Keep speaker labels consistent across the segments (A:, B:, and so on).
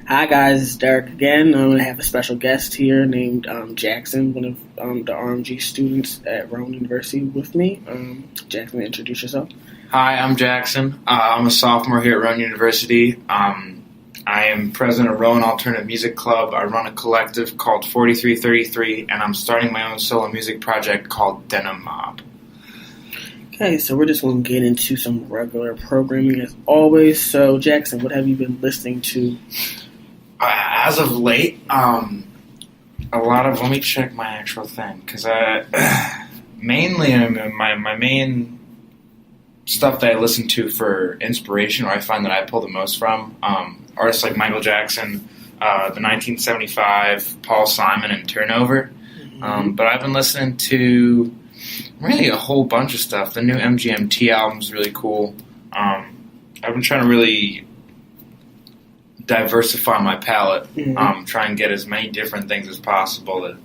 A: Hi guys, it's Derek again. I have a special guest here named Jackson, one of the RMG students at Rowan University with me. Jackson, introduce yourself.
B: Hi, I'm Jackson. I'm a sophomore here at Rowan University. I am president of Rowan Alternative Music Club. I run a collective called 4333, and I'm starting my own solo music project called Denim Mob.
A: Okay, so we're just going to get into some regular programming as always. So, Jackson, what have you been listening to?
B: As of late, a lot of, let me check my actual thing, because mainly my main stuff that I listen to for inspiration, or I find that I pull the most from, artists like Michael Jackson, the 1975, Paul Simon, and Turnover.
A: Mm-hmm.
B: But I've been listening to really a whole bunch of stuff. The new MGMT album's really cool. I've been trying to really diversify my palette, try and get as many different things as possible to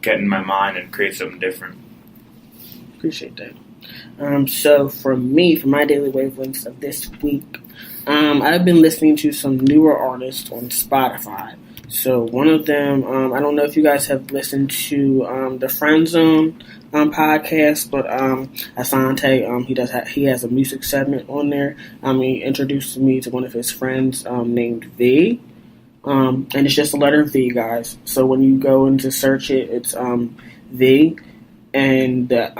B: get in my mind and create something different.
A: Appreciate that. So for me, for my daily wavelengths of this week, I've been listening to some newer artists on Spotify. So one of them, I don't know if you guys have listened to the Friend Zone podcast, but Asante, he has a music segment on there. He introduced me to one of his friends named V, and it's just the letter V, guys. So when you go in to search it, it's V, and the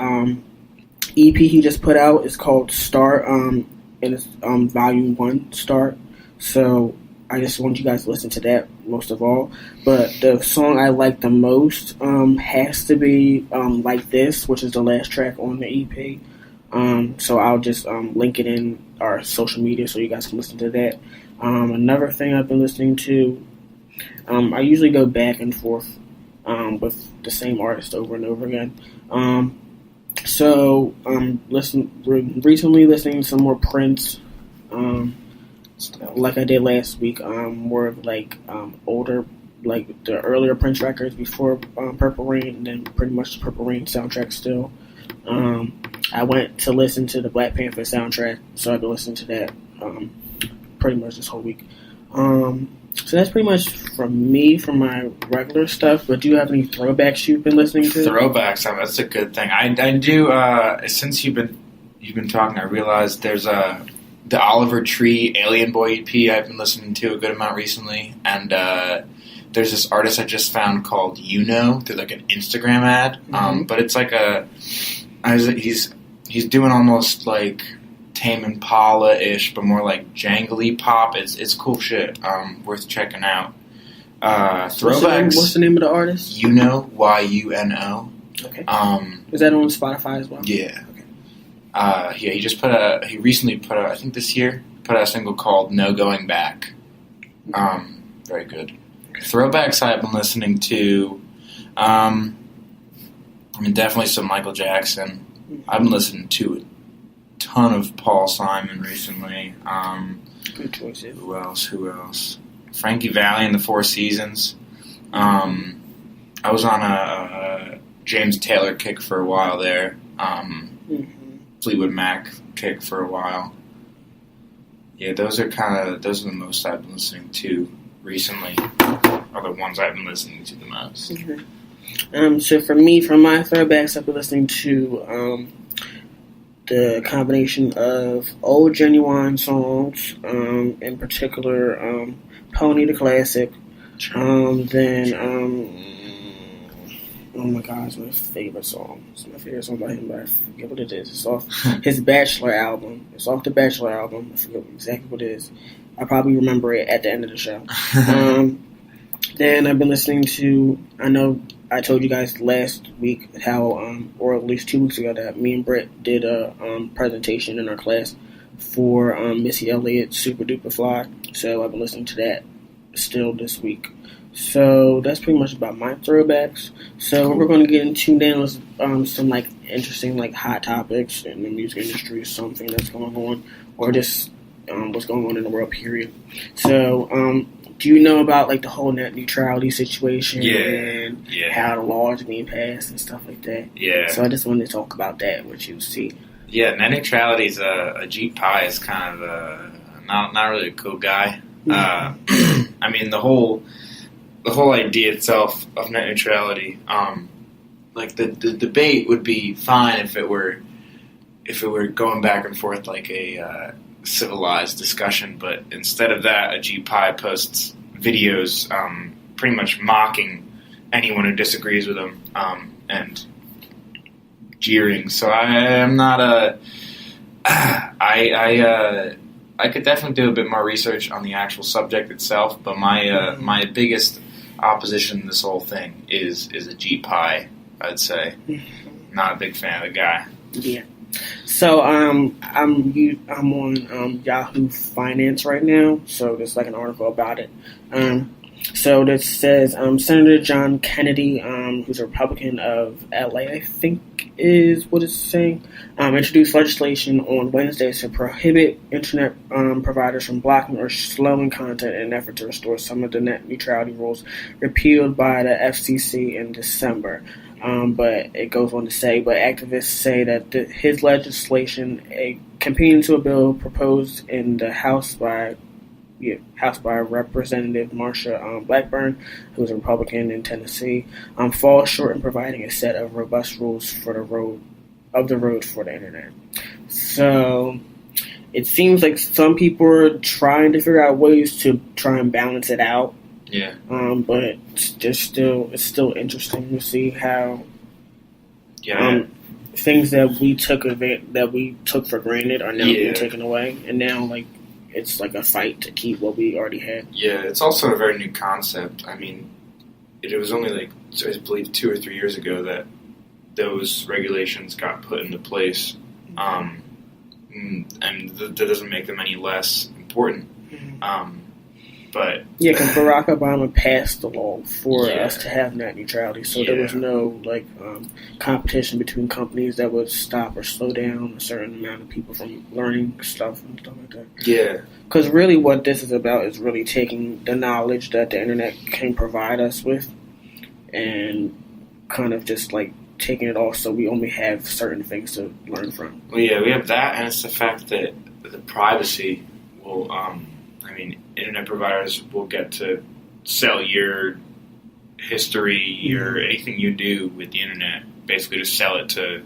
A: EP he just put out is called Start, and it's Volume 1, Start. So I just want you guys to listen to that most of all. But the song I like the most has to be Like This, which is the last track on the EP. So I'll just link it in our social media so you guys can listen to that. Another thing I've been listening to, I usually go back and forth with the same artist over and over again. So recently listening to some more Prince. Like I did last week, more of like older, like the earlier Prince records before Purple Rain, and then pretty much the Purple Rain soundtrack still. I went to listen to the Black Panther soundtrack, so I've been listening to that pretty much this whole week. So that's pretty much from me for my regular stuff, but do you have any throwbacks you've been listening to?
B: Throwbacks, that's a good thing. I do, since you've been talking, I realized there's the Oliver Tree Alien Boy EP I've been listening to a good amount recently, and there's this artist I just found called through like an Instagram ad, but it's like he's doing almost like Tame Impala-ish, but more like jangly pop. It's cool shit, worth checking out. Throwbacks.
A: What's the name of the artist?
B: Yuno, Y-U-N-O.
A: Okay. Is that on Spotify as well?
B: Yeah. He recently put out, I think this year, put out a single called No Going Back. Very good. Throwbacks I've been listening to, definitely some Michael Jackson. I've been listening to a ton of Paul Simon recently.
A: Good choices.
B: Who else? Frankie Valli and the Four Seasons. I was on a James Taylor kick for a while there. Fleetwood Mac kick for a while. Yeah, those are the most I've been listening to recently. Are the ones I've been listening to the most.
A: So for me, for my throwbacks, I've been listening to the combination of old Genuine songs, in particular Pony the Classic, oh my God, it's my favorite song. It's my favorite song by him, but I forget what it is. It's off his Bachelor album. It's off the Bachelor album. I forget exactly what it is. I'll probably remember it at the end of the show. Then I've been listening to, I know I told you guys last week how, or at least 2 weeks ago, that me and Britt did a presentation in our class for Missy Elliott's Super Duper Fly. So I've been listening to that still this week. So that's pretty much about my throwbacks. So what we're going to get into now is some like interesting like hot topics in the music industry, something that's going on, or just what's going on in the world, period. So do you know about like the whole net neutrality situation and how the laws are being passed and stuff like that?
B: Yeah.
A: So I just wanted to talk about that, what you see.
B: Yeah, net neutrality is Ajit Pai is kind of not really a cool guy. I mean, the whole idea itself of net neutrality, like the debate would be fine if it were going back and forth like a civilized discussion, but instead of that, a GPI posts videos pretty much mocking anyone who disagrees with them and jeering. So I'm not I could definitely do a bit more research on the actual subject itself, but my biggest opposition to this whole thing is a GPI, I'd say. Not a big fan of the guy.
A: Yeah. So I'm on Yahoo Finance right now. So there's like an article about it. So this says Senator John Kennedy, who's a Republican of LA, I think is what it's saying, introduced legislation on Wednesday to prohibit internet providers from blocking or slowing content in an effort to restore some of the net neutrality rules repealed by the FCC in December. But it goes on to say, but activists say that his legislation, competing to a bill proposed in the House by Representative Marsha Blackburn, who is a Republican in Tennessee, falls short in providing a set of robust rules for the road for the internet. So it seems like some people are trying to figure out ways to try and balance it out.
B: Yeah.
A: But it's still interesting to see how things that we took for granted are now being taken away, and now like it's like a fight to keep what we already had.
B: Yeah, it's also a very new concept. I mean, it was only like I believe 2 or 3 years ago that those regulations got put into place, and that doesn't make them any less important. But
A: yeah, because Barack Obama passed the law for us to have net neutrality, so there was no like competition between companies that would stop or slow down a certain amount of people from learning stuff and stuff like that.
B: Yeah,
A: because really, what this is about is really taking the knowledge that the internet can provide us with, and kind of just like taking it off, so we only have certain things to learn from.
B: Well, yeah, we have that, and it's the fact that the privacy will. I mean, internet providers will get to sell your history, your anything you do with the internet, basically to sell it to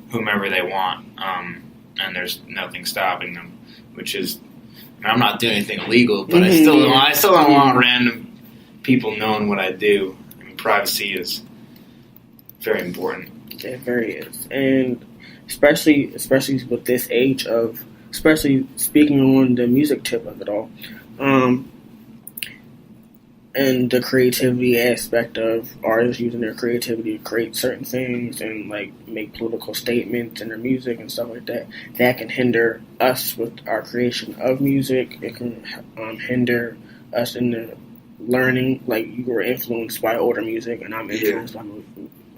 B: whomever they want, and there's nothing stopping them. Which is, I mean, I'm not doing anything illegal, but I still don't want random people knowing what I do. I mean, privacy is very important.
A: It very is, and especially with this age of. Especially speaking on the music tip of it all, and the creativity aspect of artists using their creativity to create certain things and like make political statements in their music and stuff like that. That can hinder us with our creation of music. It can hinder us in the learning. Like you were influenced by older music, and I'm influenced by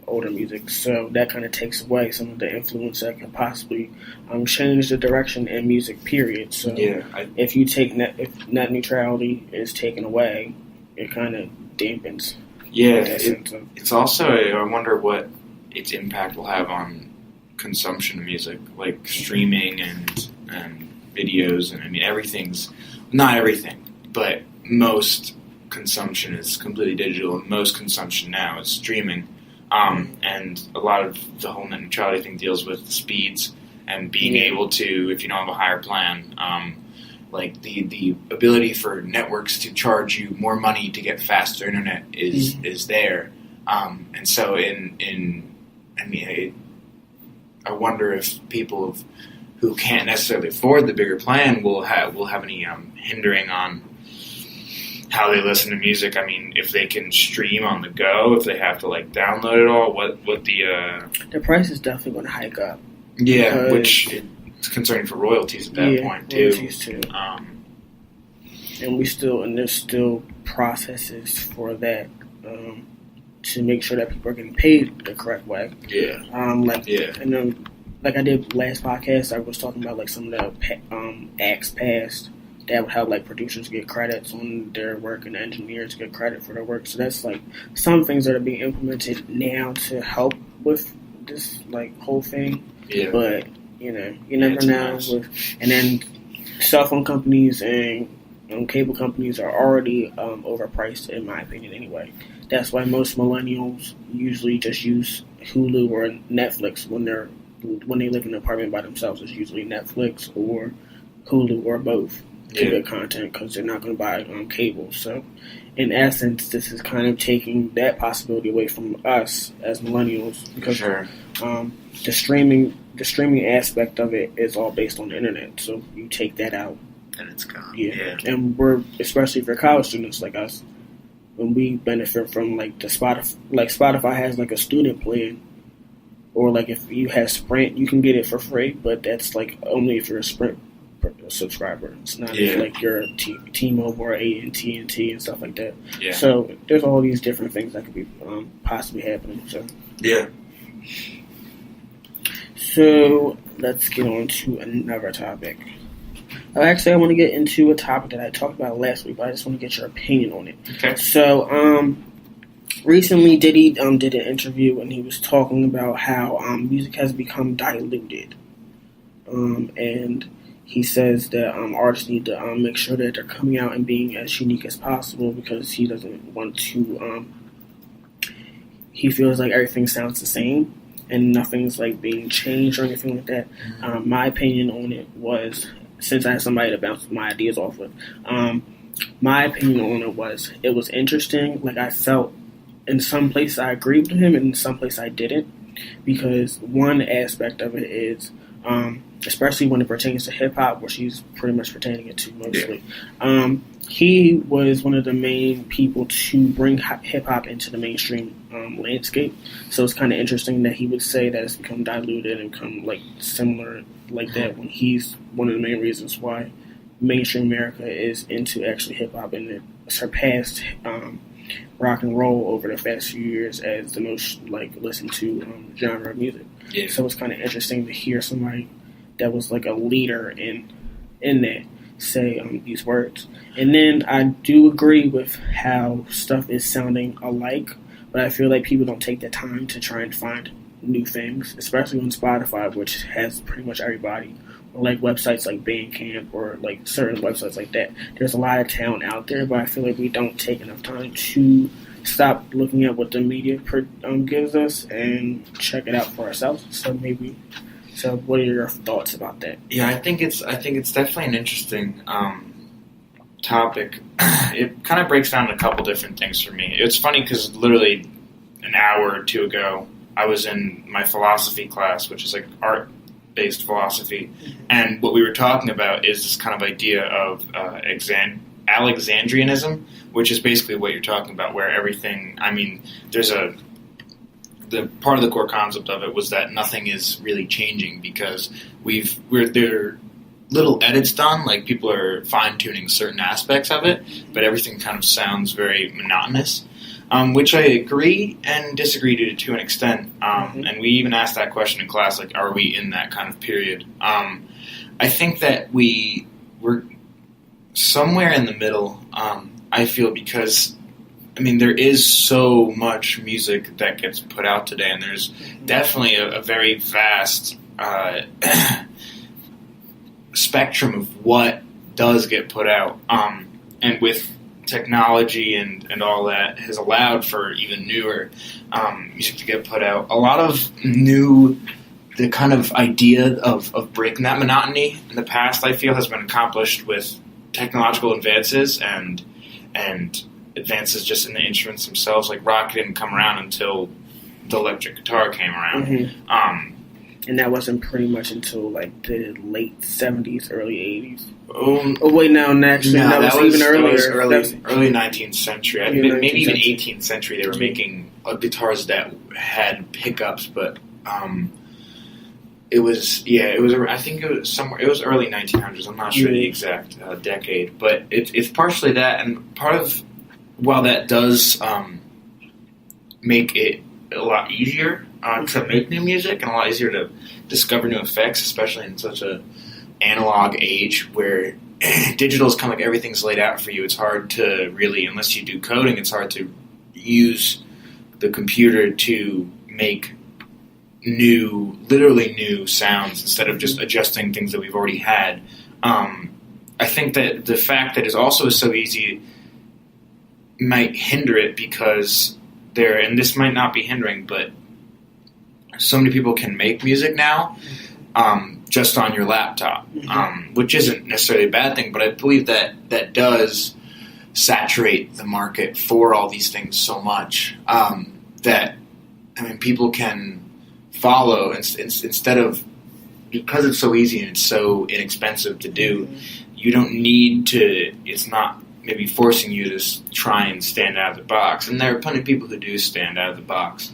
A: older music, so that kind of takes away some of the influence that could possibly change the direction in music, period. So if you take if net neutrality is taken away, it kind of dampens.
B: Yeah, it's also, I wonder what its impact will have on consumption of music, like streaming and videos, and I mean not everything, but most consumption is completely digital, and most consumption now is streaming. And a lot of the whole net neutrality thing deals with speeds and being able to, if you don't have a higher plan, like the ability for networks to charge you more money to get faster internet is there. And so I wonder if people who can't necessarily afford the bigger plan will have any hindering on how they listen to music. I mean, if they can stream on the go, if they have to like download it all, what
A: the price is definitely going to hike up.
B: Yeah, which it's concerning for royalties at that point too.
A: Royalties too. And there's still processes for that to make sure that people are getting paid the correct way.
B: Yeah.
A: And then like I did last podcast, I was talking about like some of the acts passed that would help like producers get credits on their work and engineers get credit for their work. So that's like some things that are being implemented now to help with this like whole thing.
B: Yeah.
A: But you never know. And then cell phone companies and cable companies are already overpriced, in my opinion. Anyway, that's why most millennials usually just use Hulu or Netflix when they live in an apartment by themselves. It's usually Netflix or Hulu or both to get content because they're not going to buy cable. So, in essence, this is kind of taking that possibility away from us as millennials because the streaming aspect of it is all based on the internet. So you take that out,
B: and it's gone.
A: Yeah. And we're, especially for college students like us, when we benefit from like Spotify has like a student plan, or like if you have Sprint, you can get it for free, but that's like only if you're a Sprint subscriber. It's not like you're a T-Mobile or AT&T and stuff like that. Yeah. So there's all these different things that could be possibly happening. So So let's get on to another topic. Actually, I want to get into a topic that I talked about last week, but I just want to get your opinion on it.
B: Okay.
A: So, recently Diddy did an interview, and he was talking about how music has become diluted. And he says that artists need to make sure that they're coming out and being as unique as possible because he doesn't want to... he feels like everything sounds the same and nothing's like being changed or anything like that. My opinion on it was... Since I had somebody to bounce my ideas off with, my opinion on it was interesting. Like I felt in some places I agreed with him, and in some places I didn't, because one aspect of it is, especially when it pertains to hip hop, which he's pretty much pertaining it to mostly. He was one of the main people to bring hip hop into the mainstream landscape. So it's kind of interesting that he would say that it's become diluted and become like similar like that when he's one of the main reasons why mainstream America is into actually hip hop and it surpassed rock and roll over the past few years as the most like listened to genre of music. Yeah. So it's kind of interesting to hear somebody that was like a leader in that say these words. And then I do agree with how stuff is sounding alike, but I feel like people don't take the time to try and find new things, especially on Spotify, which has pretty much everybody, or like websites like Bandcamp or like certain websites like that. There's a lot of talent out there, but I feel like we don't take enough time to stop looking at what the media gives us and check it out for ourselves. So what are your thoughts about that?
B: Yeah, I think it's definitely an interesting topic. It kind of breaks down a couple different things for me. It's funny because literally an hour or two ago, I was in my philosophy class, which is like art-based philosophy, and what we were talking about is this kind of idea of Alexandrianism, which is basically what you're talking about, where everything, I mean, the part of the core concept of it was that nothing is really changing because there are little edits done, like people are fine-tuning certain aspects of it, but everything kind of sounds very monotonous. Which I agree and disagree to an extent. And we even asked that question in class, like, are we in that kind of period? I think that we're somewhere in the middle, I feel, because, I mean, there is so much music that gets put out today, and there's definitely a very vast spectrum of what does get put out. And with technology and all that has allowed for even newer music to get put out. A lot of the kind of idea of breaking that monotony in the past, I feel, has been accomplished with technological advances and advances just in the instruments themselves. Like rock didn't come around until the electric guitar came around.
A: And that wasn't pretty much until like the late 70s, early 80s. Oh wait, no, actually,
B: no,
A: that was even earlier.
B: Early 19th century. Maybe even 18th century. They were making guitars that had pickups, but it was. I think it was somewhere. It was early 1900s. I'm not sure the exact decade, but it's partially that, and part of while that does make it a lot easier to make new music and a lot easier to discover new effects, especially in such a analog age where digital is kind of like everything's laid out for you. It's hard to really, unless you do coding, it's hard to use the computer to make literally new sounds instead of just adjusting things that we've already had. I think that the fact that it also is so easy might hinder it because and this might not be hindering, but so many people can make music now just on your laptop, which isn't necessarily a bad thing, but I believe that does saturate the market for all these things so much that, people can follow instead of, because it's so easy and it's so inexpensive to do, you don't need to, it's not maybe forcing you to try and stand out of the box. And there are plenty of people who do stand out of the box.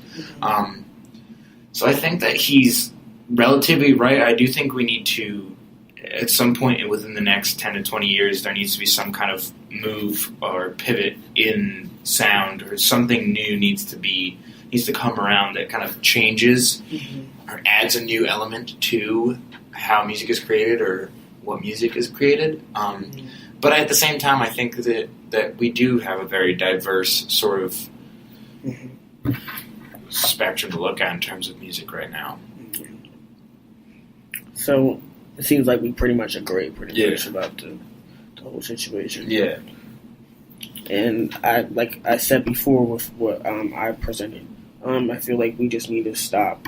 B: So I think that he's relatively right. I do think we need to, at some point within the next 10 to 20 years, there needs to be some kind of move or pivot in sound, or something new needs to come around that kind of changes or adds a new element to how music is created or what music is created. But at the same time, I think that we do have a very diverse sort of spectrum to look at in terms of music right now.
A: So it seems like we pretty much agree much about the whole situation.
B: Yeah.
A: And like I said before with what I presented, I feel like we just need to stop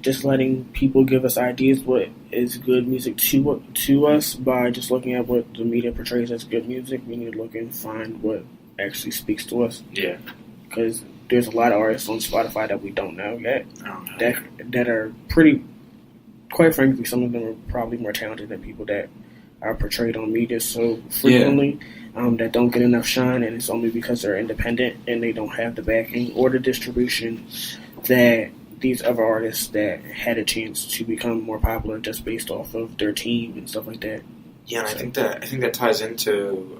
A: just letting people give us ideas what is good music to us by just looking at what the media portrays as good music. We need to look and find what actually speaks to us.
B: Yeah.
A: Because there's a lot of artists on Spotify that we don't know yet
B: Oh,
A: that are pretty, quite frankly, some of them are probably more talented than people that are portrayed on media so frequently. That don't get enough shine, and it's only because they're independent and they don't have the backing or the distribution that these other artists that had a chance to become more popular just based off of their team and stuff like that.
B: Yeah, and I think that ties into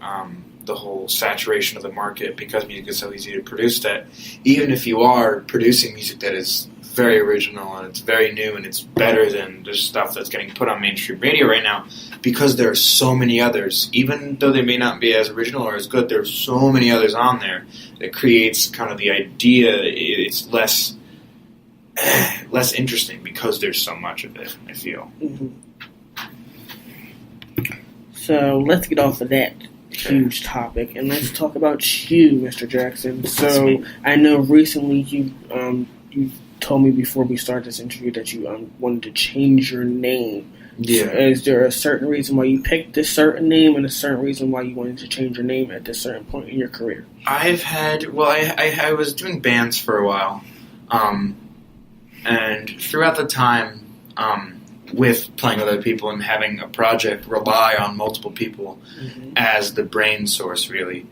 B: the whole saturation of the market, because music is so easy to produce that even if you are producing music that is very original and it's very new and it's better than the stuff that's getting put on mainstream radio right now, because there are so many others, even though they may not be as original or as good, there are so many others on there that creates kind of the idea it's less interesting because there's so much of it, I feel.
A: So let's get off of that huge topic and let's talk about you, Mr. Jackson. So I know recently you told me before we started this interview that you wanted to change your name.
B: Yeah.
A: So is there a certain reason why you picked this certain name and a certain reason why you wanted to change your name at this certain point in your career?
B: I was doing bands for a while, and throughout the time, with playing with other people and having a project rely on multiple people as the brain source, really,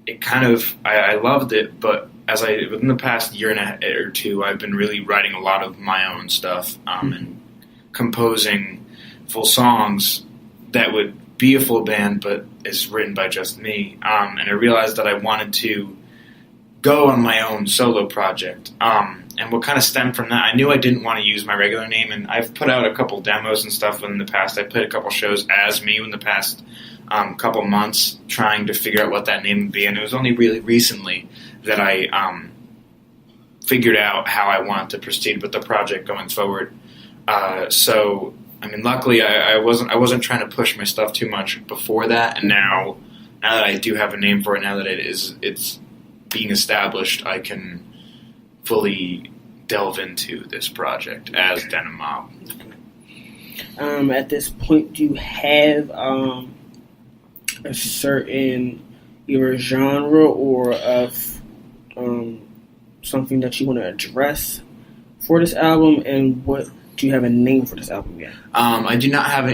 B: it kind of, I loved it, but within the past year and or two, I've been really writing a lot of my own stuff, and composing full songs that would be a full band, but is written by just me. And I realized that I wanted to go on my own solo project. And what kind of stemmed from that, I knew I didn't want to use my regular name, and I've put out a couple demos and stuff in the past. I played a couple shows as me in the past couple months, trying to figure out what that name would be. And it was only really recently that I figured out how I wanted to proceed with the project going forward. Luckily, I wasn't trying to push my stuff too much before that, and now that I do have a name for it, now that it's being established, I can fully delve into this project as Denim Mob.
A: At this point, do you have a certain either genre or of something that you want to address for this album, and what do you have a name for this album yet?
B: I do not have I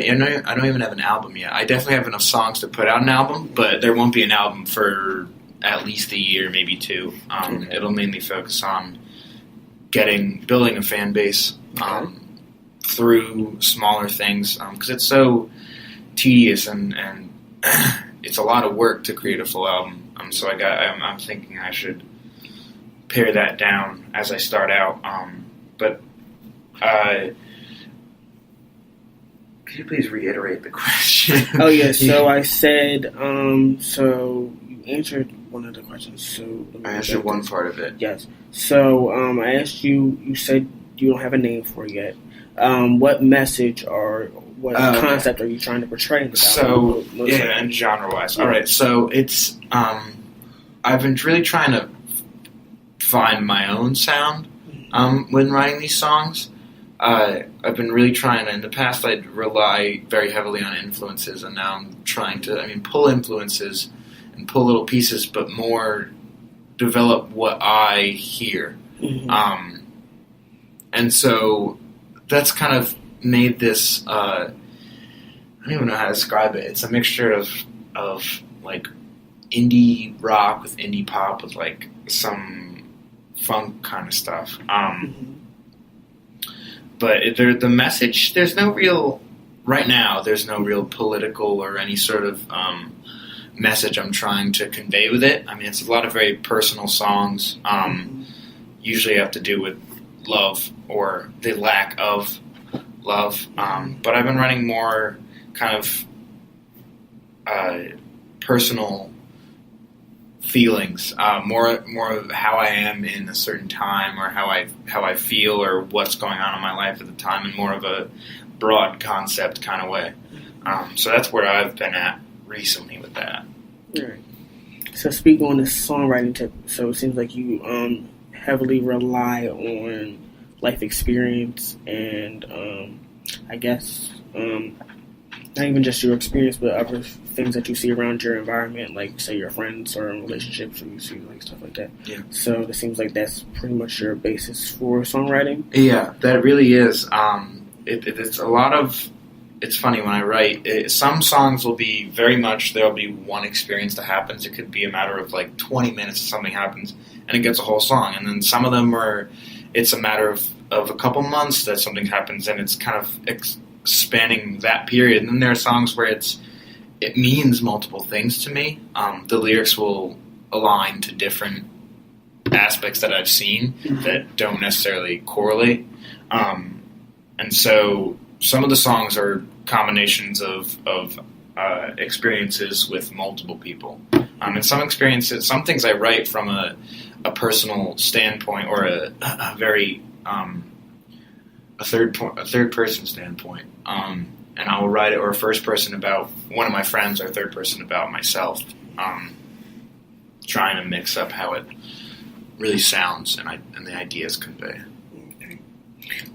B: don't even have an album yet. I definitely have enough songs to put out an album, but there won't be an album for at least a year, maybe two. It'll mainly focus on building a fan base through smaller things, because it's so tedious and it's a lot of work to create a full album. So I'm thinking I should pare that down as I start out. Could you please reiterate the question?
A: Oh, yeah. So I said, so you answered one of the questions. So
B: I answered one part of it.
A: Yes. So I asked you, you said you don't have a name for it yet. What message or what concept are you trying to portray?
B: So, and genre-wise. All right, so it's, I've been really trying to find my own sound when writing these songs. I've been really trying to, in the past I'd rely very heavily on influences, and now I'm trying to, pull influences and pull little pieces, but more develop what I hear. Mm-hmm. And so that's kind of made this, I don't even know how to describe it. It's a mixture of like indie rock with indie pop with like some funk kind of stuff. But the message, there's no real political or any sort of message I'm trying to convey with it. It's a lot of very personal songs, usually have to do with love or the lack of love. But I've been writing more kind of personal feelings, more of how I am in a certain time, or how I feel, or what's going on in my life at the time, in more of a broad concept kind of way. So that's where I've been at recently with that.
A: All right. So speaking on the songwriting tip, so it seems like you heavily rely on life experience and I guess not even just your experience, but other things that you see around your environment, like say your friends or in relationships, or you see like stuff like that. Yeah. So it seems like that's pretty much your basis for songwriting.
B: Yeah, that really is. It's a lot of. It's funny when I write. Some songs will be very much there'll be one experience that happens. It could be a matter of like 20 minutes something happens, and it gets a whole song. And then some of them it's a matter of a couple months that something happens, and it's kind of spanning that period. And then there are songs where it means multiple things to me. The lyrics will align to different aspects that I've seen that don't necessarily correlate. And so some of the songs are combinations of experiences with multiple people. And some things I write from a personal standpoint, or a very a third person standpoint. And I'll write it, or a first person about one of my friends, or a third person about myself. Trying to mix up how it really sounds and the ideas convey.
A: Okay.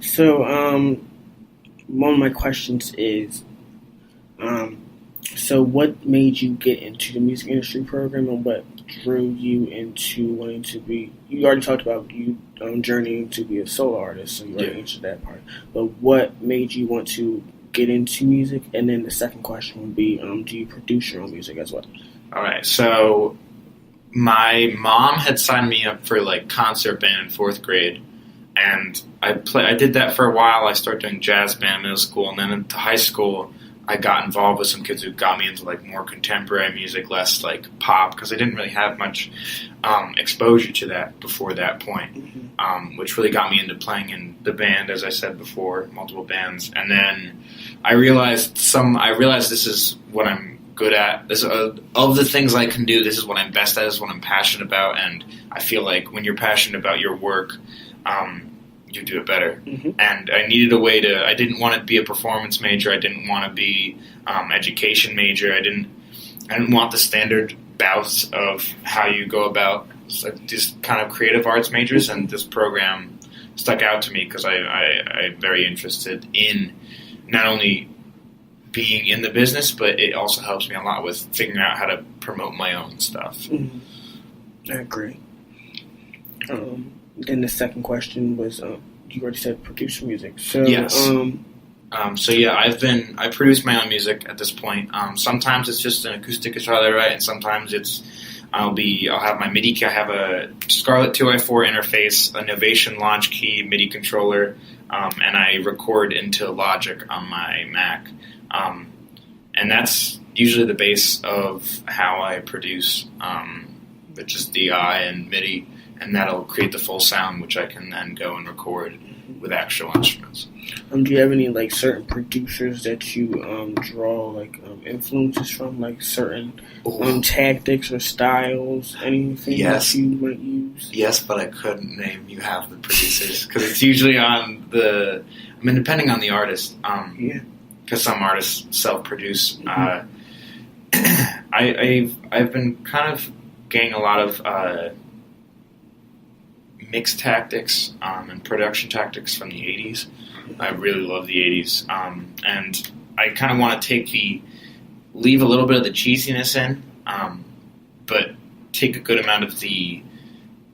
A: So, one of my questions is, so what made you get into the music industry program, and what drew you into wanting to be, you already talked about you journeying to be a solo artist, so you already answered that part, but what made you want to get into music? And then the second question would be, do you produce your own music as well?
B: All right, so my mom had signed me up for like concert band in 4th grade, and I did that for a while. I started doing jazz band in middle school, and then into high school I got involved with some kids who got me into like more contemporary music, less like pop, because I didn't really have much exposure to that before that point, which really got me into playing in the band, as I said before, multiple bands. And then I realized this is what I'm good at. This of the things I can do, this is what I'm best at. This is what I'm passionate about, and I feel like when you're passionate about your work, you do it better. And I needed a way to. I didn't want to be a performance major. I didn't want to be education major. I didn't want the standard bouts of how you go about just kind of creative arts majors. And this program stuck out to me because I'm very interested in not only being in the business, but it also helps me a lot with figuring out how to promote my own stuff.
A: I agree. Then the second question was, you already said produce music. So,
B: yes. I produce my own music at this point. Sometimes it's just an acoustic guitar that I write, and sometimes I'll have my MIDI key. I have a Scarlett 2i4 interface, a Novation launch key MIDI controller, and I record into Logic on my Mac. And that's usually the base of how I produce, which is DI and MIDI. And that'll create the full sound, which I can then go and record with actual instruments.
A: Do you have any like certain producers that you draw influences from, like certain tactics or styles, anything that you might use?
B: Yes, but I couldn't name you half the producers because it's usually on depending on the artist. because some artists self-produce. I've been kind of getting a lot of mix tactics and production tactics from the 80s. I really love the 80s, and I kind of want to leave a little bit of the cheesiness in, but take a good amount of the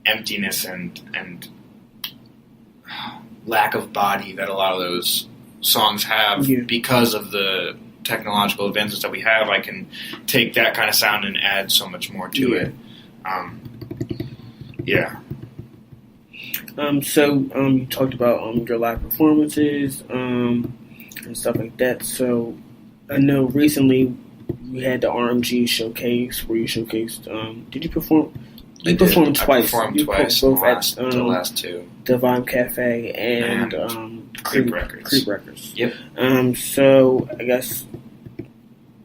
B: emptiness and lack of body that a lot of those songs have because of the technological advances that we have. I can take that kind of sound and add so much more to it.
A: So you talked about your live performances and stuff like that. So I know recently we had the RMG showcase where you showcased. Did you perform? You performed twice.
B: I performed twice. Both at the last two.
A: Divine Cafe and
B: Creep Records. Yep.
A: So I guess, do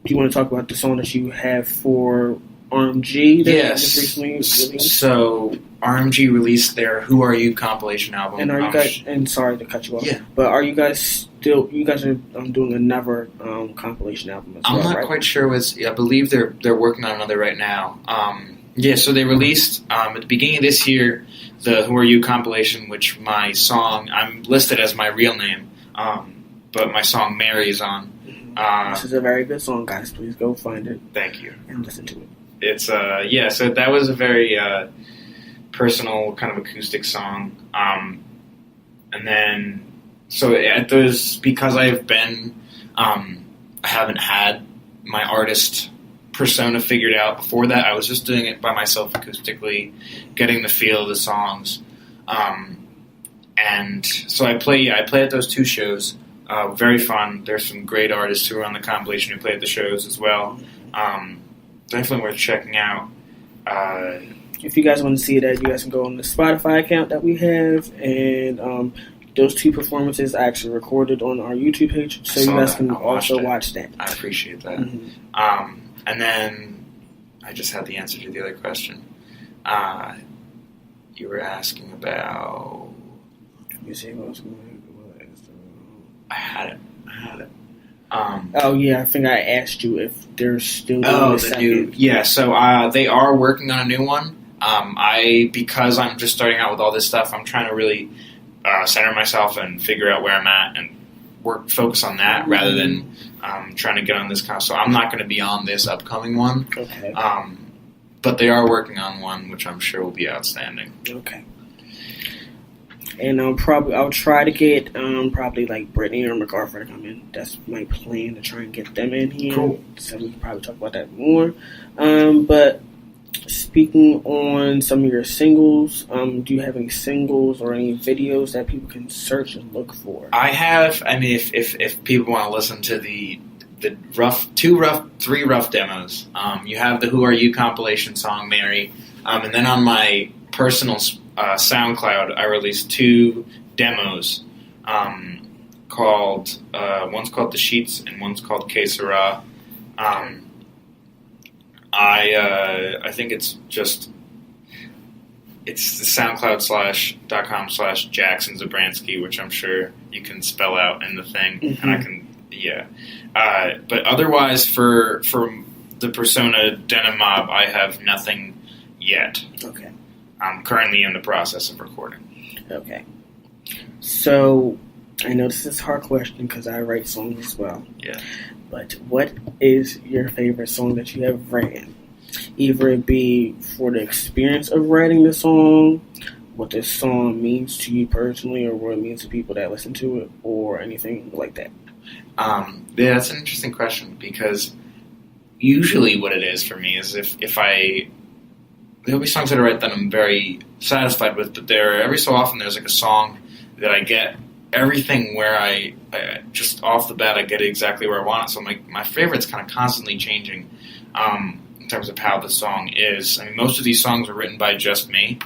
A: you want to talk about the song that you have for RMG that was recently released? So
B: RMG released their "Who Are You" compilation album.
A: And are you guys? And sorry to cut you off. Yeah. But are you guys still? You guys are doing another compilation album as well,
B: I'm not quite sure. I believe they're working on another right now. So they released at the beginning of this year the "Who Are You" compilation, which my song, I'm listed as my real name, but my song "Mary" is on.
A: This is a very good song, guys. Please go find it.
B: Thank you.
A: And listen to it.
B: It's so that was a very personal kind of acoustic song, and then so at those, because I've been I haven't had my artist persona figured out before that. I was just doing it by myself acoustically, getting the feel of the songs, and so I play at those two shows. Very fun. There's some great artists who are on the compilation who play at the shows as well. Definitely worth checking out.
A: If you guys want to see that, you guys can go on the Spotify account that we have, and those two performances I actually recorded on our YouTube page, so you guys can also watch that.
B: I appreciate that. Mm-hmm. And then I just had the answer to the other question. You were asking about.
A: Let me see what was going on.
B: I had it.
A: I think I asked you if they're still doing the second.
B: So they are working on a new one. Because I'm just starting out with all this stuff, I'm trying to really center myself and figure out where I'm at and focus on that rather than trying to get on this kind of. So I'm not going to be on this upcoming one.
A: Okay.
B: But they are working on one, which I'm sure will be outstanding.
A: Okay. And I'll try to get probably like Brittany or MacArthur to come in. That's my plan, to try and get them in here.
B: Cool.
A: So we can probably talk about that more. But speaking on some of your singles, do you have any singles or any videos that people can search and look for?
B: I have. I mean, if people want to listen to the three rough demos, you have the "Who Are You" compilation song "Mary," and then on my personal SoundCloud, I released two demos called one's called "The Sheets" and one's called "Que Sera." I think it's the SoundCloud.com/Jackson Zabransky, which I'm sure you can spell out in the thing, and I can but otherwise for the persona Denim Mob, I have nothing yet.
A: Okay.
B: I'm currently in the process of recording.
A: Okay. So, I know this is a hard question because I write songs as well.
B: Yeah.
A: But what is your favorite song that you have written? Either it be for the experience of writing the song, what this song means to you personally, or what it means to people that listen to it, or anything like that.
B: That's an interesting question, because usually what it is for me is there'll be songs that I write that I'm very satisfied with, but every so often there's like a song that I get everything where I just off the bat I get it exactly where I want it. So my favorite's kind of constantly changing in terms of how the song is. I mean, most of these songs are written by just me,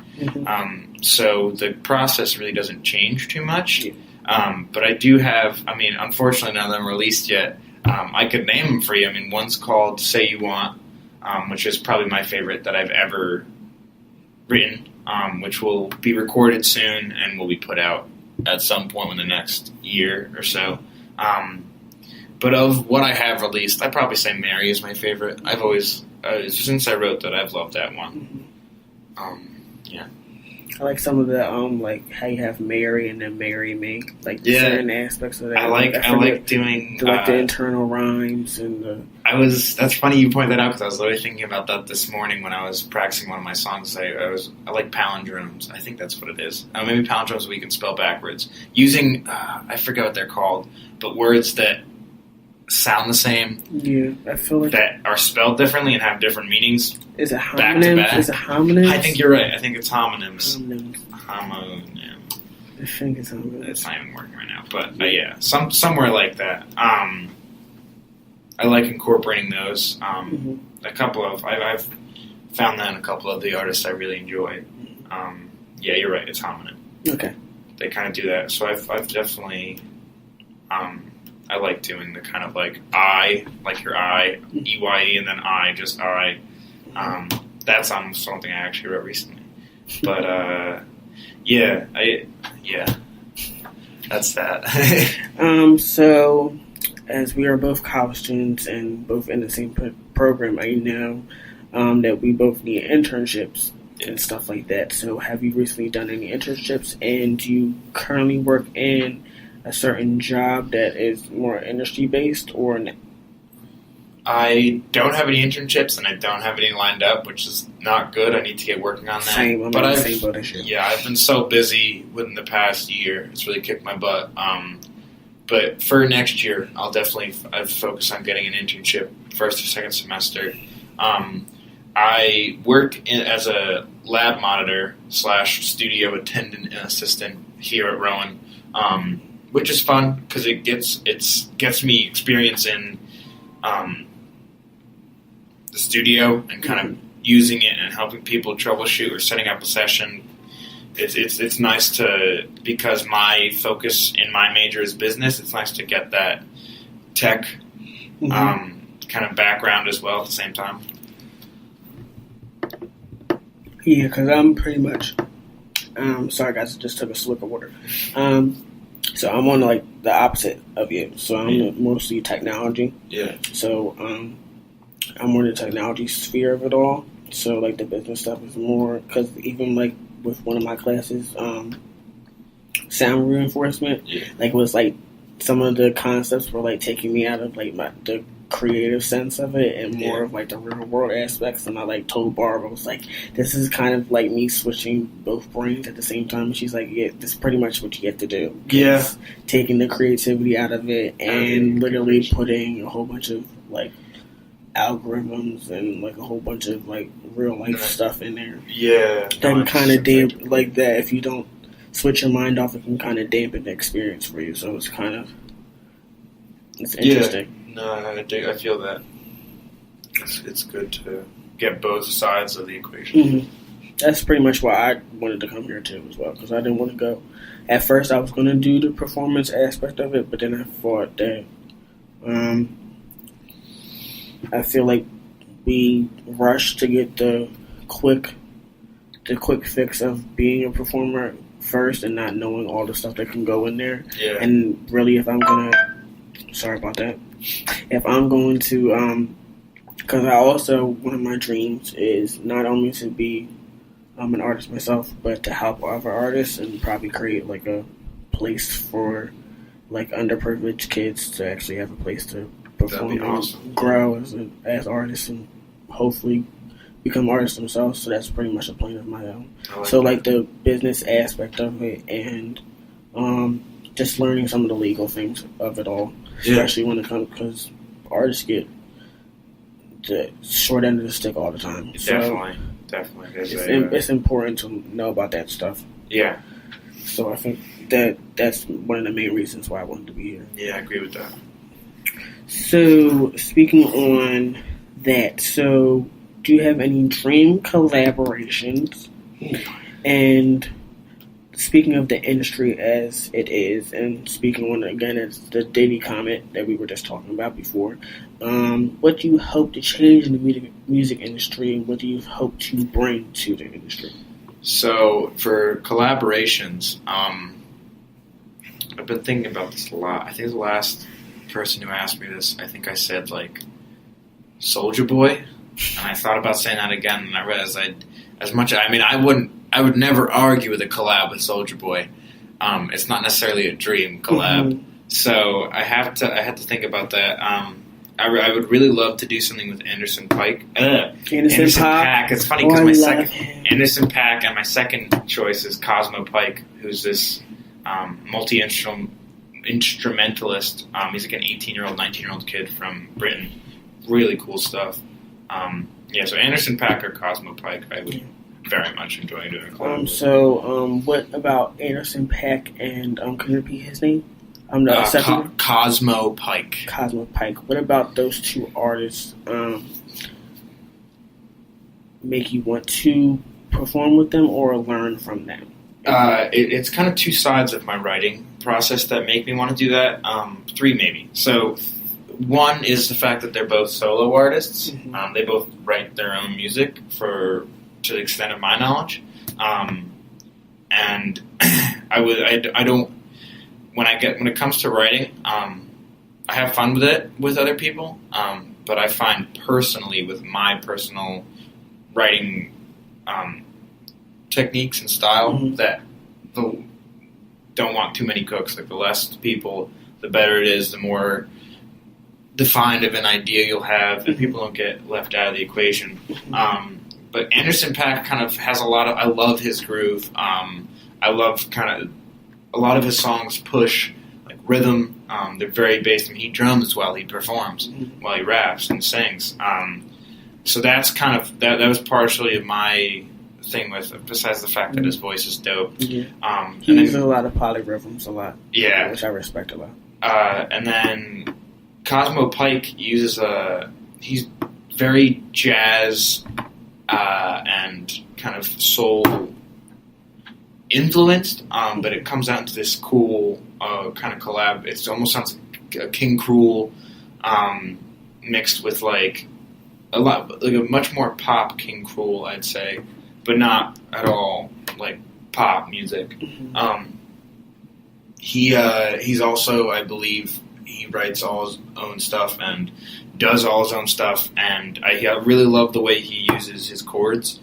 B: so the process really doesn't change too much. But I do have, unfortunately none of them released yet. I could name them for you. I mean, one's called "Say You Want," which is probably my favorite that I've ever written, which will be recorded soon and will be put out at some point in the next year or so. But of what I have released, I'd probably say Mary is my favorite. I've always, since I wrote that, I've loved that one. Yeah.
A: I like some of the like how you have Mary and then Mary Me, like certain aspects of that.
B: I like doing
A: the internal rhymes and the.
B: That's funny you point that out because I was literally thinking about that this morning when I was practicing one of my songs. I like palindromes. I think that's what it is. Maybe palindromes we can spell backwards using I forget what they're called, but words that sound the same.
A: Yeah, I feel like
B: that are spelled differently and have different meanings.
A: Is it homonyms?
B: Back to back?
A: Is it homonyms?
B: I think you're right. I think it's homonyms.
A: Homonym. I think it's homonyms.
B: It's not even working right now, but yeah, somewhere like that. I like incorporating those. A couple of I've found that in a couple of the artists I really enjoy. Yeah, you're right. It's homonym.
A: Okay.
B: They kind of do that. So I've definitely. I like doing the kind of like I, like your I, EYE, and then I, just I. That's something I actually wrote recently. But, yeah, that's that.
A: So, as we are both college students and both in the same program, I know that we both need internships and stuff like that. So, have you recently done any internships, and do you currently work in a certain job that is more industry-based or not?
B: I don't have any internships, and I don't have any lined up, which is not good. I need to get working on that.
A: Same,
B: but
A: I've
B: been so busy within the past year. It's really kicked my butt. But for next year, I'll definitely focus on getting an internship first or second semester. I work as a lab monitor / studio attendant and assistant here at Rowan, which is fun because it gets me experience in the studio and kind of using it and helping people troubleshoot or setting up a session. It's nice to, because my focus in my major is business, it's nice to get that tech kind of background as well at the same time.
A: Yeah, because I'm pretty much sorry guys, I just took a slip of water. So I'm on like the opposite of you. So I'm mostly technology. Yeah. So I'm on the technology sphere of it all. So like the business stuff is more, because even like with one of my classes, sound reinforcement, like it was like some of the concepts were like taking me out of like the creative sense of it and more of like the real world aspects. And I like told Barbara, I was like, this is kind of like me switching both brains at the same time. And she's like, yeah, this is pretty much what you get to do.
B: Yeah.
A: Taking the creativity out of it and literally putting a whole bunch of like algorithms and like a whole bunch of like real life stuff in there.
B: Yeah.
A: That can kind of dampen like that. If you don't switch your mind off, it can kind of dampen the experience for you. So it's kind of, it's interesting.
B: Yeah. No, I feel that. It's good to get both sides of the equation.
A: Mm-hmm. That's pretty much why I wanted to come here too as well, because I didn't want to go. At first I was going to do the performance aspect of it, but then I thought that I feel like we rushed to get the quick fix of being a performer first and not knowing all the stuff that can go in there.
B: Yeah.
A: And really, if I'm going to, because I also, one of my dreams is not only to be an artist myself, but to help other artists and probably create like a place for like underprivileged kids to actually have a place to perform and grow as artists and hopefully become artists themselves. So that's pretty much a plan of my own. Like the business aspect of it and just learning some of the legal things of it all, especially when it comes, because artists get the short end of the stick all the time.
B: Definitely.
A: It's important to know about that stuff.
B: Yeah.
A: So I think that's one of the main reasons why I wanted to be here.
B: Yeah, I agree with that.
A: So, speaking on that, so do you have any dream collaborations? And speaking of the industry as it is, and speaking on, again, as the Diddy comment that we were just talking about before, what do you hope to change in the music industry, and what do you hope to bring to the industry?
B: So, for collaborations, I've been thinking about this a lot. I think the last person who asked me this, I think I said like Soulja Boy, and I thought about saying that again, and I realized I would never argue with a collab with Soulja Boy. It's not necessarily a dream collab, so I had to think about that. I would really love to do something with Anderson Pike. Anderson .Paak. It's funny because Anderson .Paak, and my second choice is Cosmo Pike, who's this multi-instrumentalist. He's like an 18-year-old, 19-year-old kid from Britain. Really cool stuff. So Anderson .Paak or Cosmo Pike, I would very much enjoy doing a collab.
A: What about Anderson .Paak and can you repeat his name?
B: Cosmo Pike.
A: Cosmo Pike. What about those two artists make you want to perform with them or learn from them?
B: It's kind of two sides of my writing process that make me want to do that. Three maybe. So one is the fact that they're both solo artists. They both write their own music to the extent of my knowledge. And when it comes to writing, I have fun with it with other people. But I find personally with my personal writing techniques and style that don't want too many cooks. Like the less people, the better it is. The more defined of an idea you'll have, and people don't get left out of the equation. But Anderson .Paak kind of has a lot of. I love his groove. I love kind of a lot of his songs push like rhythm. They're very based. He drums while he performs, while he raps and sings. So that's kind of that was partially my thing with. Besides the fact that his voice is dope. He
A: uses a lot of polyrhythms, a lot.
B: Yeah,
A: which I respect a lot.
B: And then Cosmo Pike uses he's very jazz and kind of soul influenced, but it comes out into this cool kind of collab. It almost sounds like a King Cruel mixed with like a much more pop King Cruel, I'd say, but not at all like pop music. He's also, I believe, he writes all his own stuff and does all his own stuff, and I really love the way he uses his chords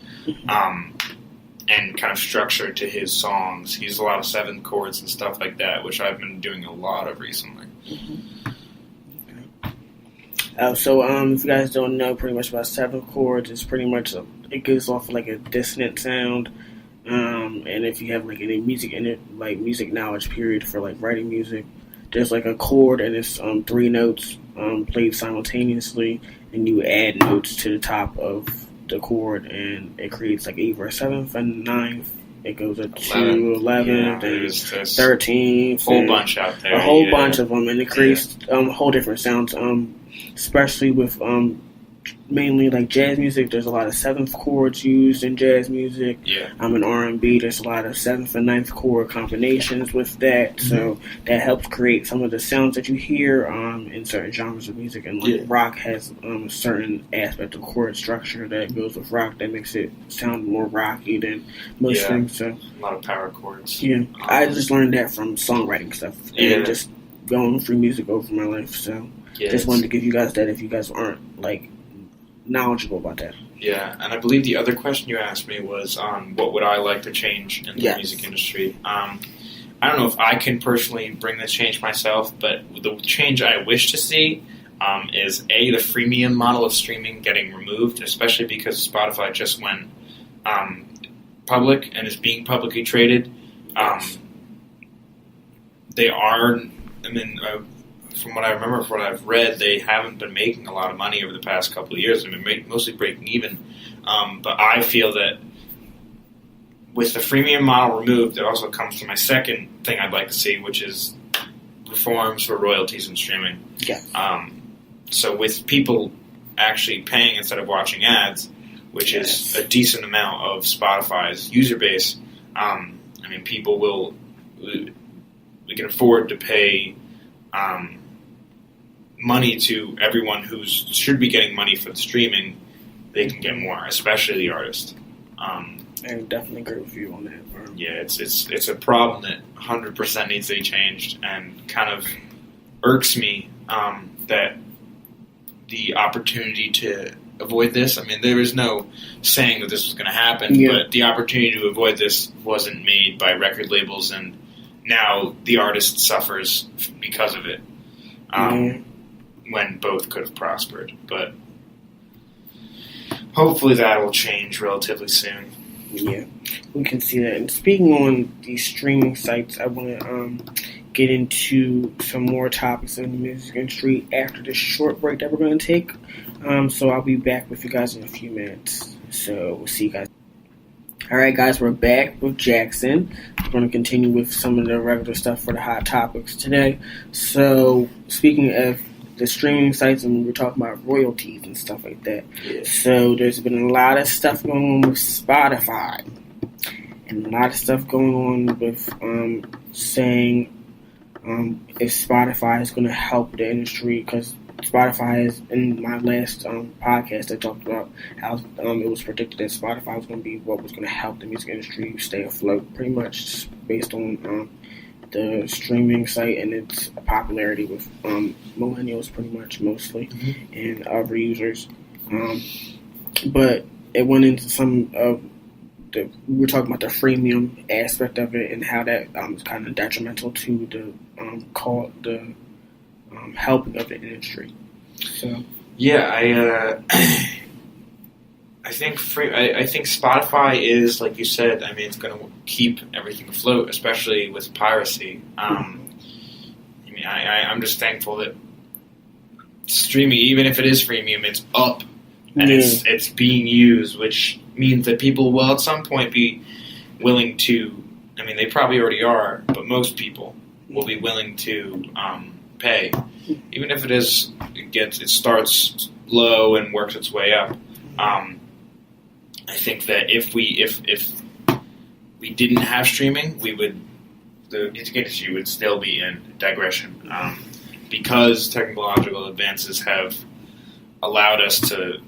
B: and kind of structure to his songs. He uses a lot of seventh chords and stuff like that, which I've been doing a lot of recently.
A: If you guys don't know pretty much about seventh chords, it's pretty much it gives off like a dissonant sound. And if you have like any music in it, like music knowledge period for like writing music, there's like a chord and it's three notes played simultaneously, and you add notes to the top of the chord, and it creates like either a seventh and ninth. It goes up to 11, there's 13,
B: a whole bunch out there.
A: A whole bunch of them, and it creates whole different sounds. Especially with mainly like jazz music, there's a lot of seventh chords used in jazz music. In R&B, there's a lot of seventh and ninth chord combinations with that, so that helps create some of the sounds that you hear in certain genres of music. And like rock has a certain aspect of chord structure that goes with rock that makes it sound more rocky than most things. So
B: a lot of power chords.
A: I just learned that from songwriting stuff and just going through music over my life. So just wanted to give you guys that if you guys aren't like knowledgeable about that.
B: Yeah, and I believe the other question you asked me was on what would I like to change in the music industry. I don't know if I can personally bring this change myself, but the change I wish to see is the freemium model of streaming getting removed, especially because Spotify just went public and is being publicly traded. They are, from what I remember, from what I've read, they haven't been making a lot of money over the past couple of years. They've been mostly breaking even. But I feel that with the freemium model removed, it also comes to my second thing I'd like to see, which is reforms for royalties and streaming. So with people actually paying instead of watching ads, which is a decent amount of Spotify's user base, people will... We can afford to pay... money to everyone who should be getting money for the streaming. They can get more, especially the artist.
A: I definitely agree with you on that.
B: It's a problem that 100% needs to be changed, and kind of irks me that the opportunity to avoid this. I mean, there was no saying that this was going to happen, but the opportunity to avoid this wasn't made by record labels, and now the artist suffers because of it. When both could have prospered, but hopefully that will change relatively soon.
A: Yeah, we can see that. And speaking on these streaming sites, I want to get into some more topics in the music industry after this short break that we're going to take. So I'll be back with you guys in a few minutes. So we'll see you guys. Alright guys, we're back with Jackson. We're going to continue with some of the regular stuff for the hot topics today. So speaking of the streaming sites, and we're talking about royalties and stuff like that.
B: Yeah.
A: So there's been a lot of stuff going on with Spotify. And a lot of stuff going on with saying if Spotify is going to help the industry, because Spotify is, in my last podcast, I talked about how it was predicted that Spotify was going to be what was going to help the music industry stay afloat, pretty much based on the streaming site and its popularity with millennials, pretty much mostly, and other users. But it went into some of we were talking about the freemium aspect of it and how that is kind of detrimental to the helping of the industry. So
B: yeah, I think I think Spotify is, like you said. I mean, it's going to keep everything afloat, especially with piracy. I mean, I'm just thankful that streaming, even if it is freemium, it's up and it's being used, which means that people will at some point be willing to. I mean, they probably already are, but most people will be willing to pay, even if it starts low and works its way up. I think that if we didn't have streaming, the music industry would still be in digression, because technological advances have allowed us to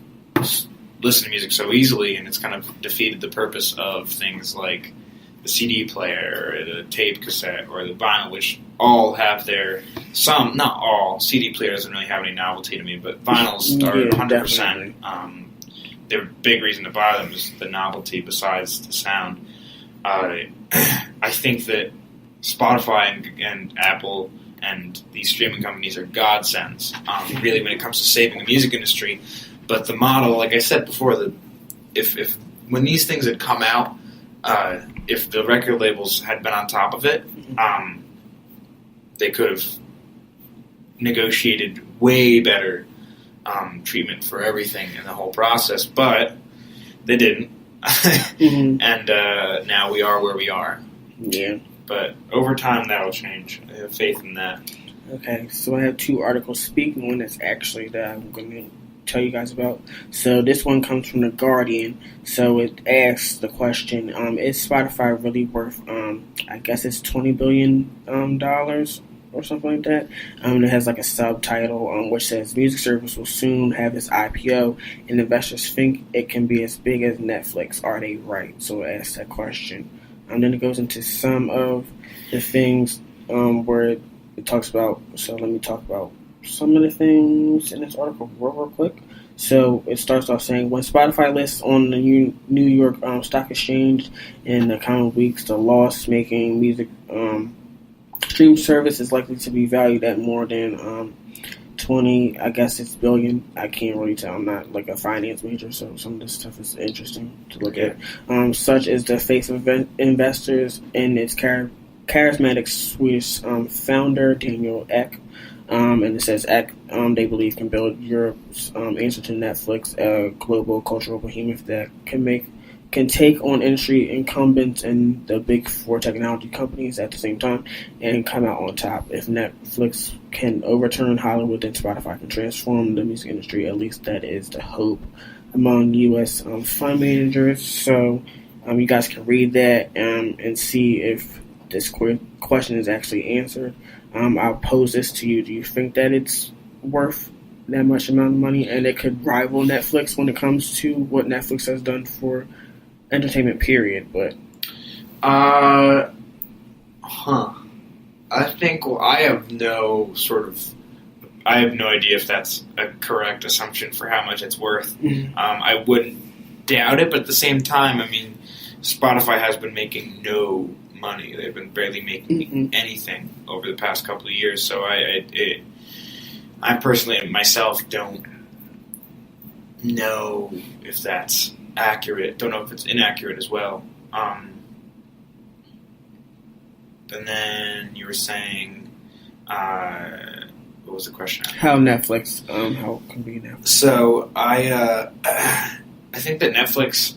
B: listen to music so easily, and it's kind of defeated the purpose of things like the CD player or the tape cassette or the vinyl, which all have not all. CD player doesn't really have any novelty to me, but vinyls are 100%. Their big reason to buy them is the novelty besides the sound. I think that Spotify and Apple and these streaming companies are godsends, really, when it comes to saving the music industry. But the model, like I said before, if when these things had come out, if the record labels had been on top of it, they could have negotiated way better treatment for everything in the whole process, but they didn't. And now we are where we are.
A: Yeah.
B: But over time, that'll change. I have faith in that.
A: Okay, so I have two articles. Speaking on this, actually, that I'm going to tell you guys about. So this one comes from The Guardian. So it asks the question, is Spotify really worth, I guess it's $20 billion or something like that? It has like a subtitle which says, music service will soon have its IPO, and investors think it can be as big as Netflix. Are they right? So it asks that question. Then it goes into some of the things where it talks about, so let me talk about some of the things in this article real quick. So it starts off saying, when Spotify lists on the New York Stock Exchange in the coming weeks, the loss-making music stream service is likely to be valued at more than 20, I guess it's billion. I can't really tell. I'm not like a finance major, so some of this stuff is interesting to look at. Such as the face of investors and its charismatic Swedish founder, Daniel Ek. And it says Ek, they believe, can build Europe's answer to Netflix, a global cultural behemoth that can take on industry incumbents and the big four technology companies at the same time and come out on top. If Netflix can overturn Hollywood, then Spotify can transform the music industry. At least that is the hope among U.S. Fund managers. So you guys can read that and see if this question is actually answered. I'll pose this to you. Do you think that it's worth that much amount of money and it could rival Netflix when it comes to what Netflix has done for entertainment, period? But
B: I think I have no sort of I have no idea if that's a correct assumption for how much it's worth.
A: Mm-hmm.
B: I wouldn't doubt it, but at the same time, I mean, Spotify has been making no money. They've been barely making anything over the past couple of years. So I personally myself don't know if that's accurate. Don't know if it's inaccurate as well. And then you were saying, what was the question?
A: How Netflix, how it can be Netflix.
B: So I think that Netflix,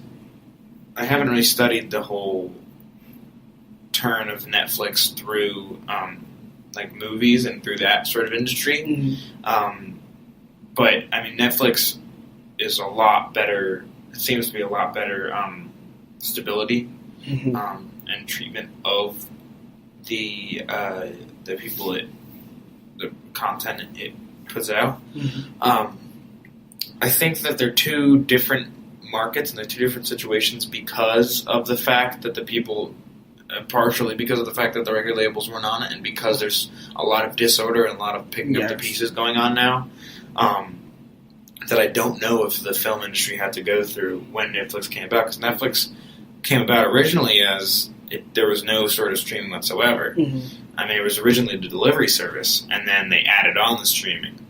B: I haven't really studied the whole turn of Netflix through like movies and through that sort of industry.
A: Mm-hmm.
B: But I mean, Netflix is a lot better. It seems to be a lot better stability and treatment of the people the content it puts out.
A: Mm-hmm.
B: I think that they're two different markets and they're two different situations because of the fact that the people, partially because of the fact that the record labels weren't on it, and because there's a lot of disorder and a lot of picking up the pieces going on now. That I don't know if the film industry had to go through when Netflix came about, because Netflix came about originally as there was no sort of streaming whatsoever.
A: Mm-hmm.
B: I mean, it was originally the delivery service, and then they added on the streaming,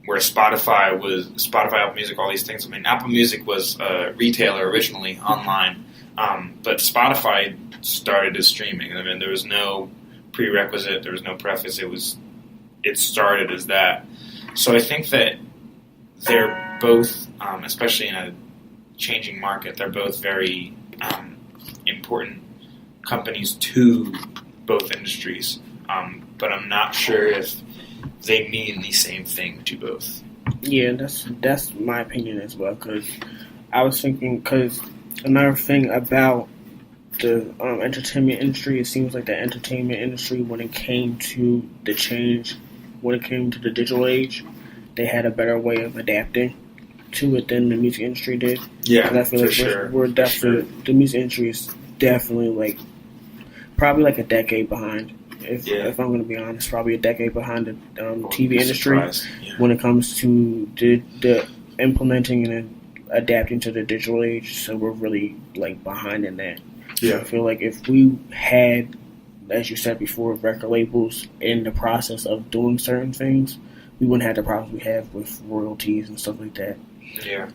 B: where Spotify, Apple Music, all these things. I mean, Apple Music was a retailer originally online, but Spotify started as streaming. I mean, there was no prerequisite, there was no preface. It started as that. So I think that they're both, especially in a changing market, they're both very important companies to both industries. But I'm not sure if they mean the same thing to both.
A: Yeah, that's my opinion as well. Because I was thinking, because another thing about the entertainment industry, it seems like the entertainment industry, when it came to the change, when it came to the digital age, they had a better way of adapting to it than the music industry did.
B: Yeah,
A: I feel like we're definitely the music industry is definitely probably a decade behind. If I'm going to be honest, probably a decade behind the TV industry when it comes to the implementing and adapting to the digital age. So we're really behind in that.
B: Yeah,
A: so I feel like if we had, as you said before, record labels in the process of doing certain things, we wouldn't have the problems we have with royalties and stuff like that.
B: Yeah.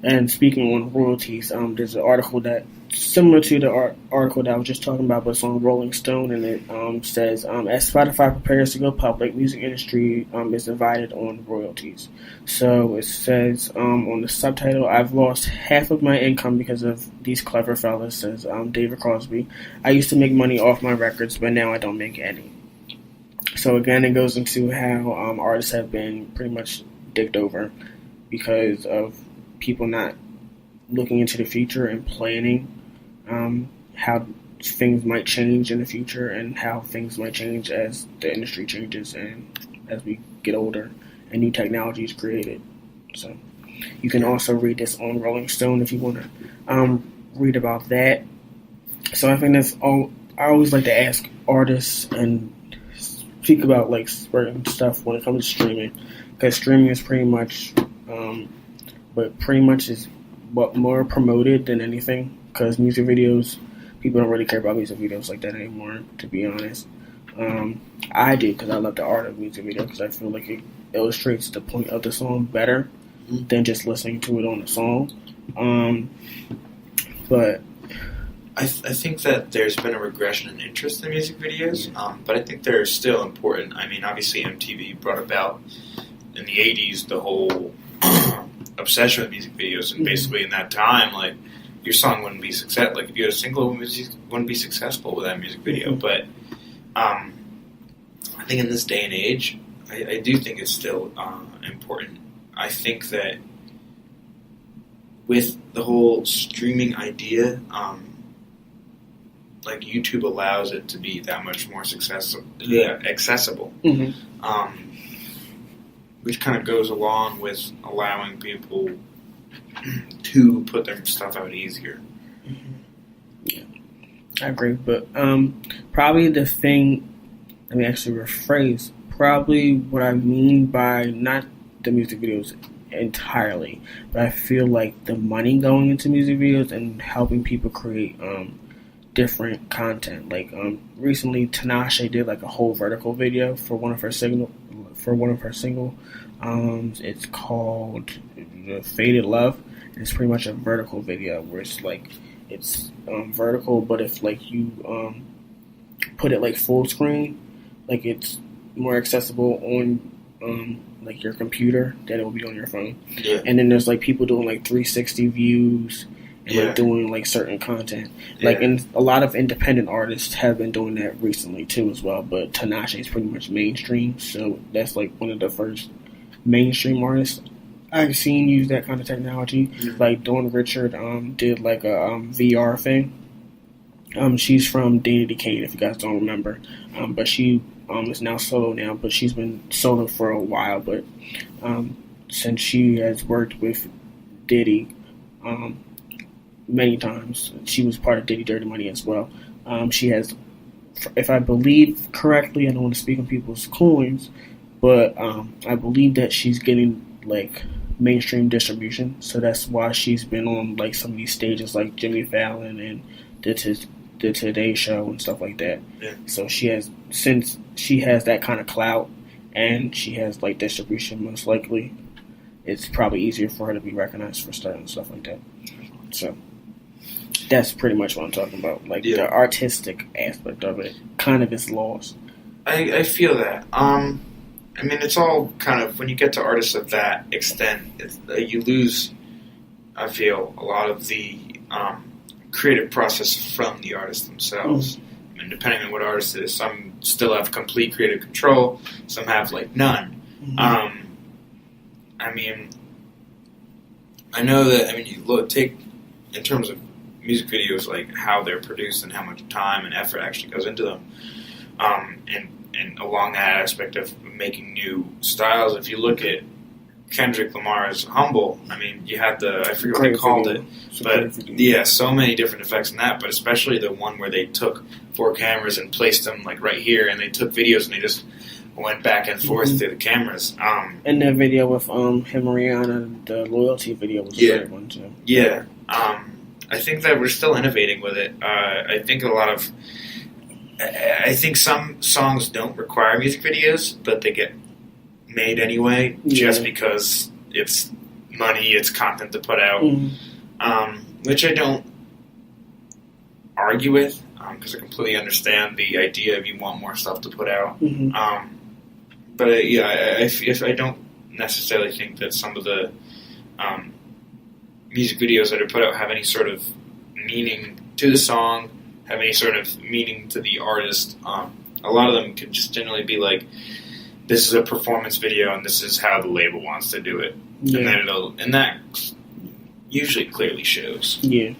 A: And speaking on royalties, there's an article that similar to the article that I was just talking about, but it's on Rolling Stone, and it says, as Spotify prepares to go public, music industry is divided on royalties. So it says on the subtitle, "I've lost half of my income because of these clever fellas," says David Crosby. "I used to make money off my records, but now I don't make any." So again, it goes into how artists have been pretty much dicked over because of people not looking into the future and planning how things might change in the future and how things might change as the industry changes and as we get older and new technology is created. So you can also read this on Rolling Stone if you want to read about that. So I think that's all. I always like to ask artists and speak about certain stuff when it comes to streaming, because streaming is pretty much is what more promoted than anything, because music videos, people don't really care about music videos like that anymore, to be honest. I do, because I love the art of music video, because I feel like it illustrates the point of the song better than just listening to it on the song. But
B: I think that there's been a regression in interest in music videos, but I think they're still important. I mean, obviously MTV brought about in the 80s the whole obsession with music videos, and basically in that time, your song wouldn't be successful. If you had a single, it wouldn't be successful with that music video. But I think in this day and age, I do think it's still important. I think that with the whole streaming idea, YouTube allows it to be that much more accessible.
A: mm-hmm.
B: Which kind of goes along with allowing people to put their stuff out easier.
A: Mm-hmm. Yeah, I agree. But probably the thing, let me actually rephrase, probably what I mean by not the music videos entirely, but I feel like the money going into music videos and helping people create different content. Like recently, Tinashe did like a whole vertical video for one of her single. It's called Faded Love. It's pretty much a vertical video where it's like it's vertical, but if like you put it like full screen, like it's more accessible on like your computer than it will be on your phone.
B: Yeah.
A: And then there's like people doing like 360 views and
B: Yeah.
A: like doing like certain content.
B: Yeah.
A: Like, and a lot of independent artists have been doing that recently too as well. But Tinashe is pretty much mainstream, so that's like one of the first mainstream artists I've seen use that kind of technology.
B: Mm-hmm.
A: Like Dawn Richard did like a VR thing. She's from Dana Decade, if you guys don't remember. But she is now solo now, but she's been solo for a while. But since she has worked with Diddy many times, she was part of Diddy Dirty Money as well. She has, if I believe correctly, I don't want to speak on people's coins, but I believe that she's getting like mainstream distribution, so that's why she's been on like some of these stages like Jimmy Fallon and the Today Show and stuff like that.
B: Yeah.
A: So since she has that kind of clout and she has like distribution, most likely it's probably easier for her to be recognized for certain stuff like that. So that's pretty much what I'm talking about. Like the artistic aspect of it kind of is lost.
B: I feel that. I mean, it's all kind of, when you get to artists of that extent, you lose, I feel, a lot of the creative process from the artists themselves. I mean, depending on what artist it is, some still have complete creative control, some have, like, none. I mean, I know that, I mean, you take, in terms of music videos, like, how they're produced and how much time and effort actually goes into them, and along that aspect of making new styles, if you look at Kendrick Lamar's Humble, I mean, you had I forget what they called it, but yeah, so many different effects in that, but especially the one where they took 4 cameras and placed them like right here, and they took videos and they just went back and forth through the cameras.
A: And that video with him and Rihanna, the Loyalty video was a great one too.
B: Yeah. I think that we're still innovating with it. I think some songs don't require music videos, but they get made anyway, just because it's money, it's content to put out, which I don't argue with, because I completely understand the idea of you want more stuff to put out. But I don't necessarily think that some of the music videos that are put out have any sort of meaning to the song, have any sort of meaning to the artist. A lot of them can just generally be like, this is a performance video and this is how the label wants to do it. And that usually clearly shows. Yeah.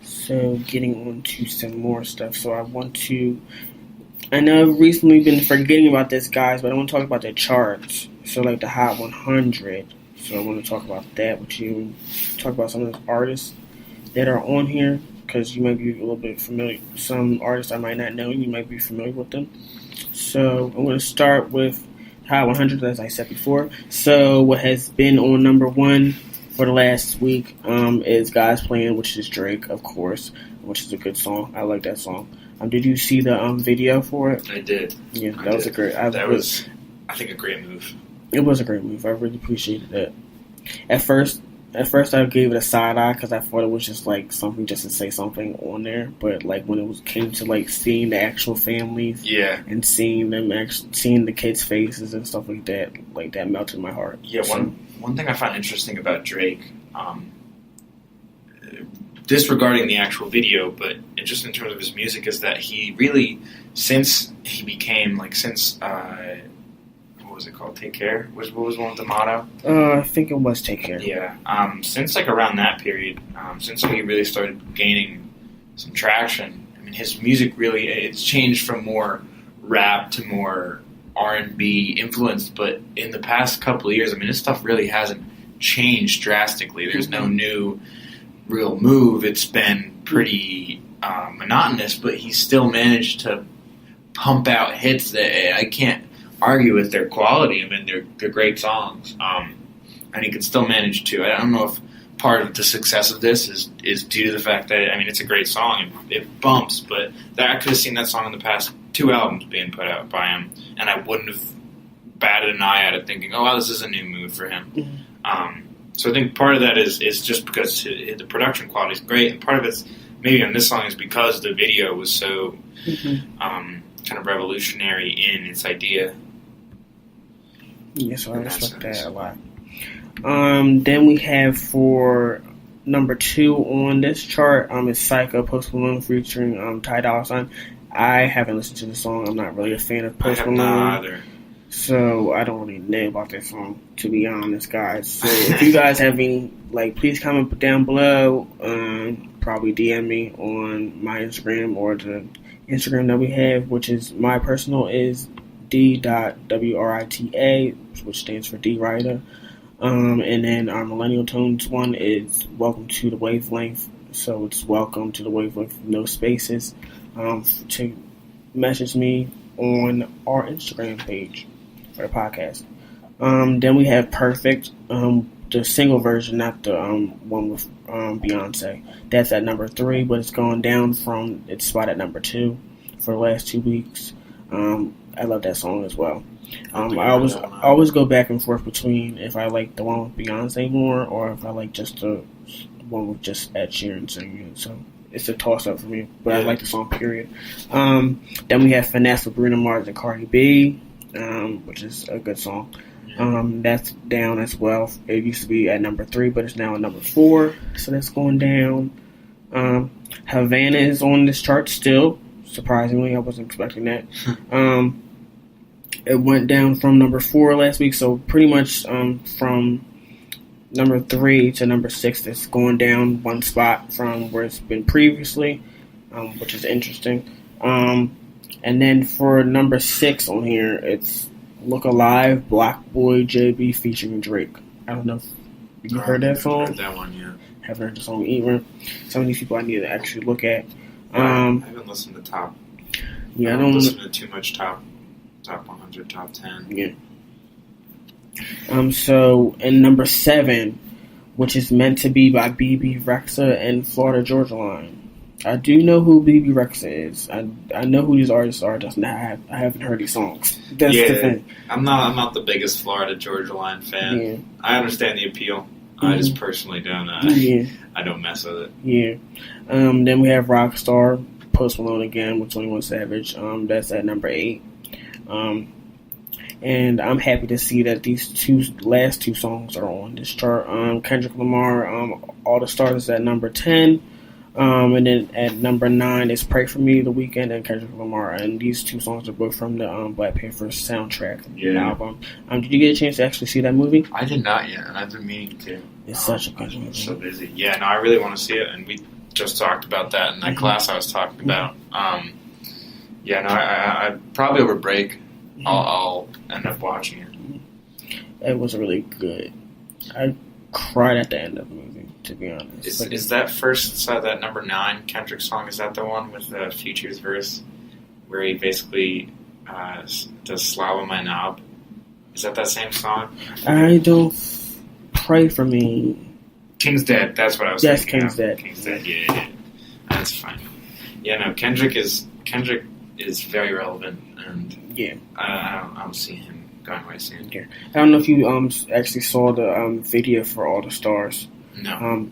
A: So getting on to some more stuff. So I know I've recently been forgetting about this, guys, but I want to talk about the charts. So like the Hot 100. So I want to talk about that with you. Talk about some of the artists that are on here, because you might be a little bit familiar. Some artists I might not know, you might be familiar with them. So I'm going to start with Hot 100, as I said before. So what has been on number 1 for the last week is God's Plan, which is Drake, of course, which is a good song. I like that song. Did you see the video for it?
B: I did.
A: Yeah, that was a great.
B: That was, I think, a great move.
A: It was a great move. I really appreciated that. At first I gave it a side eye because I thought it was just like something just to say something on there. But like when it came to like seeing the actual families, and seeing the kids' faces and stuff like that melted my heart.
B: Yeah, one thing I find interesting about Drake, disregarding the actual video, but just in terms of his music, is that he really, since he became what was it called? Take Care? What was one with the motto?
A: I think it was Take Care.
B: Yeah. Since like around that period, since he really started gaining some traction, I mean, his music really, it's changed from more rap to more R&B influenced, but in the past couple of years, I mean, his stuff really hasn't changed drastically. There's no new real move. It's been pretty monotonous, but he still managed to pump out hits that I can't argue with their quality. I mean, they're great songs, and he could still manage to. I don't know if part of the success of this is due to the fact that, I mean, it's a great song and it bumps, but I could have seen that song in the past 2 albums being put out by him, and I wouldn't have batted an eye at it thinking, oh, wow, this is a new move for him. Mm-hmm. So I think part of that is just because the production quality is great, and part of it's maybe on this song is because the video was so kind of revolutionary in its idea.
A: Yes, I respect that a lot. Then we have for number 2 on this chart, is Psycho, Post Malone featuring Ty Dolla $ign. I haven't listened to the song. I'm not really a fan of Post Malone.
B: Not either.
A: So I don't really know about that song, to be honest, guys. So if you guys have any, please comment down below. Probably DM me on my Instagram or the Instagram that we have, which is my personal is d.writa, which stands for D Writer. And then our Millennial Tones one is Welcome to the Wavelength. So it's Welcome to the Wavelength with no spaces. To message me on our Instagram page for the podcast. Then we have Perfect, the single version, not the one with Beyonce. That's at number 3, but it's gone down from its spot at number 2 for the last 2 weeks. I love that song as well. I always go back and forth between if I like the one with Beyonce more or if I like just the one with just Ed Sheeran singing. So it's a toss up for me, but I like the song, period. Then we have Finesse with Bruno Mars and Cardi B, which is a good song. That's down as well. It used to be at number 3, but it's now at number 4, so that's going down. Havana is on this chart still. Surprisingly, I wasn't expecting that. It went down from number 4 last week, so pretty much from number 3 to number 6, it's going down 1 spot from where it's been previously, which is interesting. And then for number 6 on here, it's Look Alive, Black Boy JB featuring Drake. I don't know if you heard that song.
B: Heard that one, yeah.
A: Haven't heard the song either. Some of these people I need to actually look at.
B: I haven't listened to top.
A: Yeah,
B: I don't listen to too much top 100, top 10.
A: Yeah. So in number 7, which is Meant to Be by BB Rexa and Florida Georgia Line. I do know who BB Rexa is. I know who these artists are. Just I haven't heard these songs. That's the thing. I'm
B: not the biggest Florida Georgia Line fan. Yeah. I understand the appeal. Mm-hmm. I just personally don't. I don't mess with it.
A: Yeah. Then we have Rockstar, Post Malone again with 21 Savage. That's at number 8. And I'm happy to see that these last two songs are on this chart. Kendrick Lamar, All the Stars is at number 10. And then at number 9 is Pray For Me, The Weeknd, and Kendrick Lamar. And these two songs are both from the Black Panther soundtrack album. Did you get a chance to actually see that movie?
B: I did not yet, and I've been meaning to.
A: It's such a good movie.
B: I'm so busy. Yeah, no, I really want to see it, and we just talked about that in that class I was talking about. I probably over break, I'll end up watching it.
A: It was really good. I cried at the end of the movie, to be honest.
B: Is that first, that number 9 Kendrick song, is that the one with the Future's verse where he basically does Slava My Knob? Is that same song?
A: I don't Pray For Me.
B: King's Dead, that's what I was
A: thinking.
B: Yes,
A: King's Dead.
B: King's Dead, yeah. That's fine. Yeah, no, Kendrick is very relevant, and I don't see him going away soon.
A: Yeah. I don't know if you actually saw the video for All the Stars.
B: No.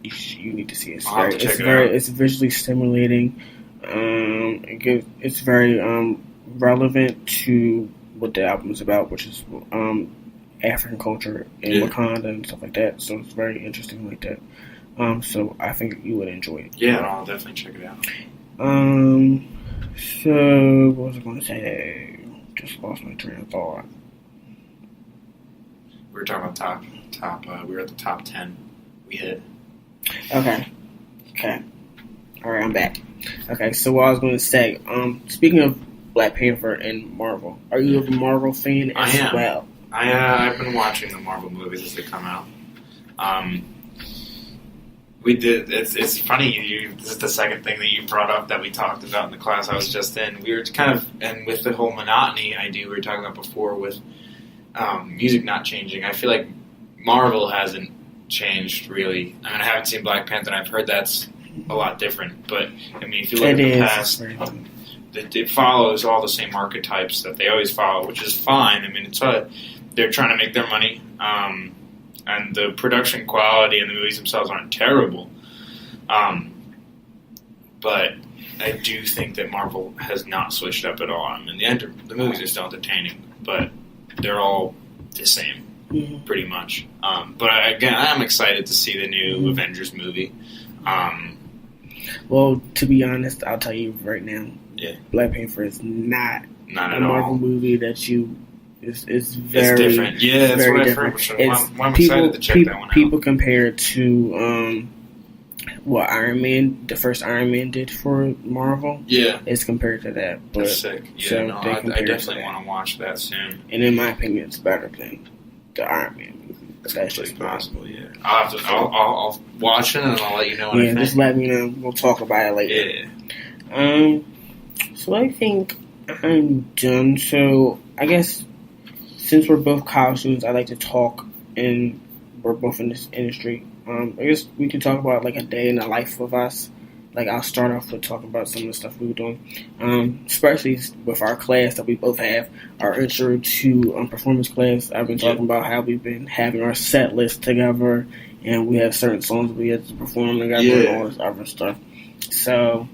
A: You need to see it.
B: It's
A: visually stimulating. It's very relevant to what the album is about, which is African culture in Wakanda and stuff like that. So it's very interesting like that. So I think you would enjoy it.
B: Yeah, I'll definitely check it out.
A: So what was I going to say? Just lost my train of thought.
B: We were talking about top. We were at the top 10. We hit.
A: Okay. All right, I'm back. Okay, so what I was going to say. Speaking of Black Panther and Marvel, are you a Marvel fan as well?
B: I've been watching the Marvel movies as they come out. We did. It's funny. This is the second thing that you brought up that we talked about in the class I was just in. We were kind of, and with the whole monotony idea we were talking about before with music not changing. I feel like Marvel hasn't changed really. I mean, I haven't seen Black Panther, and I've heard that's a lot different. But I mean, if you look at the past, it follows all the same archetypes that they always follow, which is fine. I mean, they're trying to make their money. And the production quality and the movies themselves aren't terrible. But I do think that Marvel has not switched up at all. I mean, the movies are still entertaining, but they're all the same, pretty much. But again, I'm excited to see the new Avengers movie.
A: Well, to be honest, I'll tell you right now, Black Panther is not a Marvel movie that you... It's very... It's different.
B: Yeah, that's what I've heard. I'm excited to check that one out.
A: People compare it to what Iron Man, the first Iron Man did for Marvel.
B: Yeah.
A: It's compared to that. But,
B: that's sick. Yeah, so I definitely want to watch that soon.
A: And in my opinion, it's better than the Iron Man movie. But that's just
B: possible, yeah. I'll watch it and I'll let you know what I think.
A: Just let me know. We'll talk about it later.
B: Yeah.
A: So I think I'm done. So I guess... Since we're both college students, I like to talk, and we're both in this industry. I guess we can talk about like a day in the life of us. Like I'll start off with talking about some of the stuff we were doing, especially with our class that we both have, our intro to performance class. I've been talking about how we've been having our set list together, and we have certain songs we have to perform together and all this other stuff. So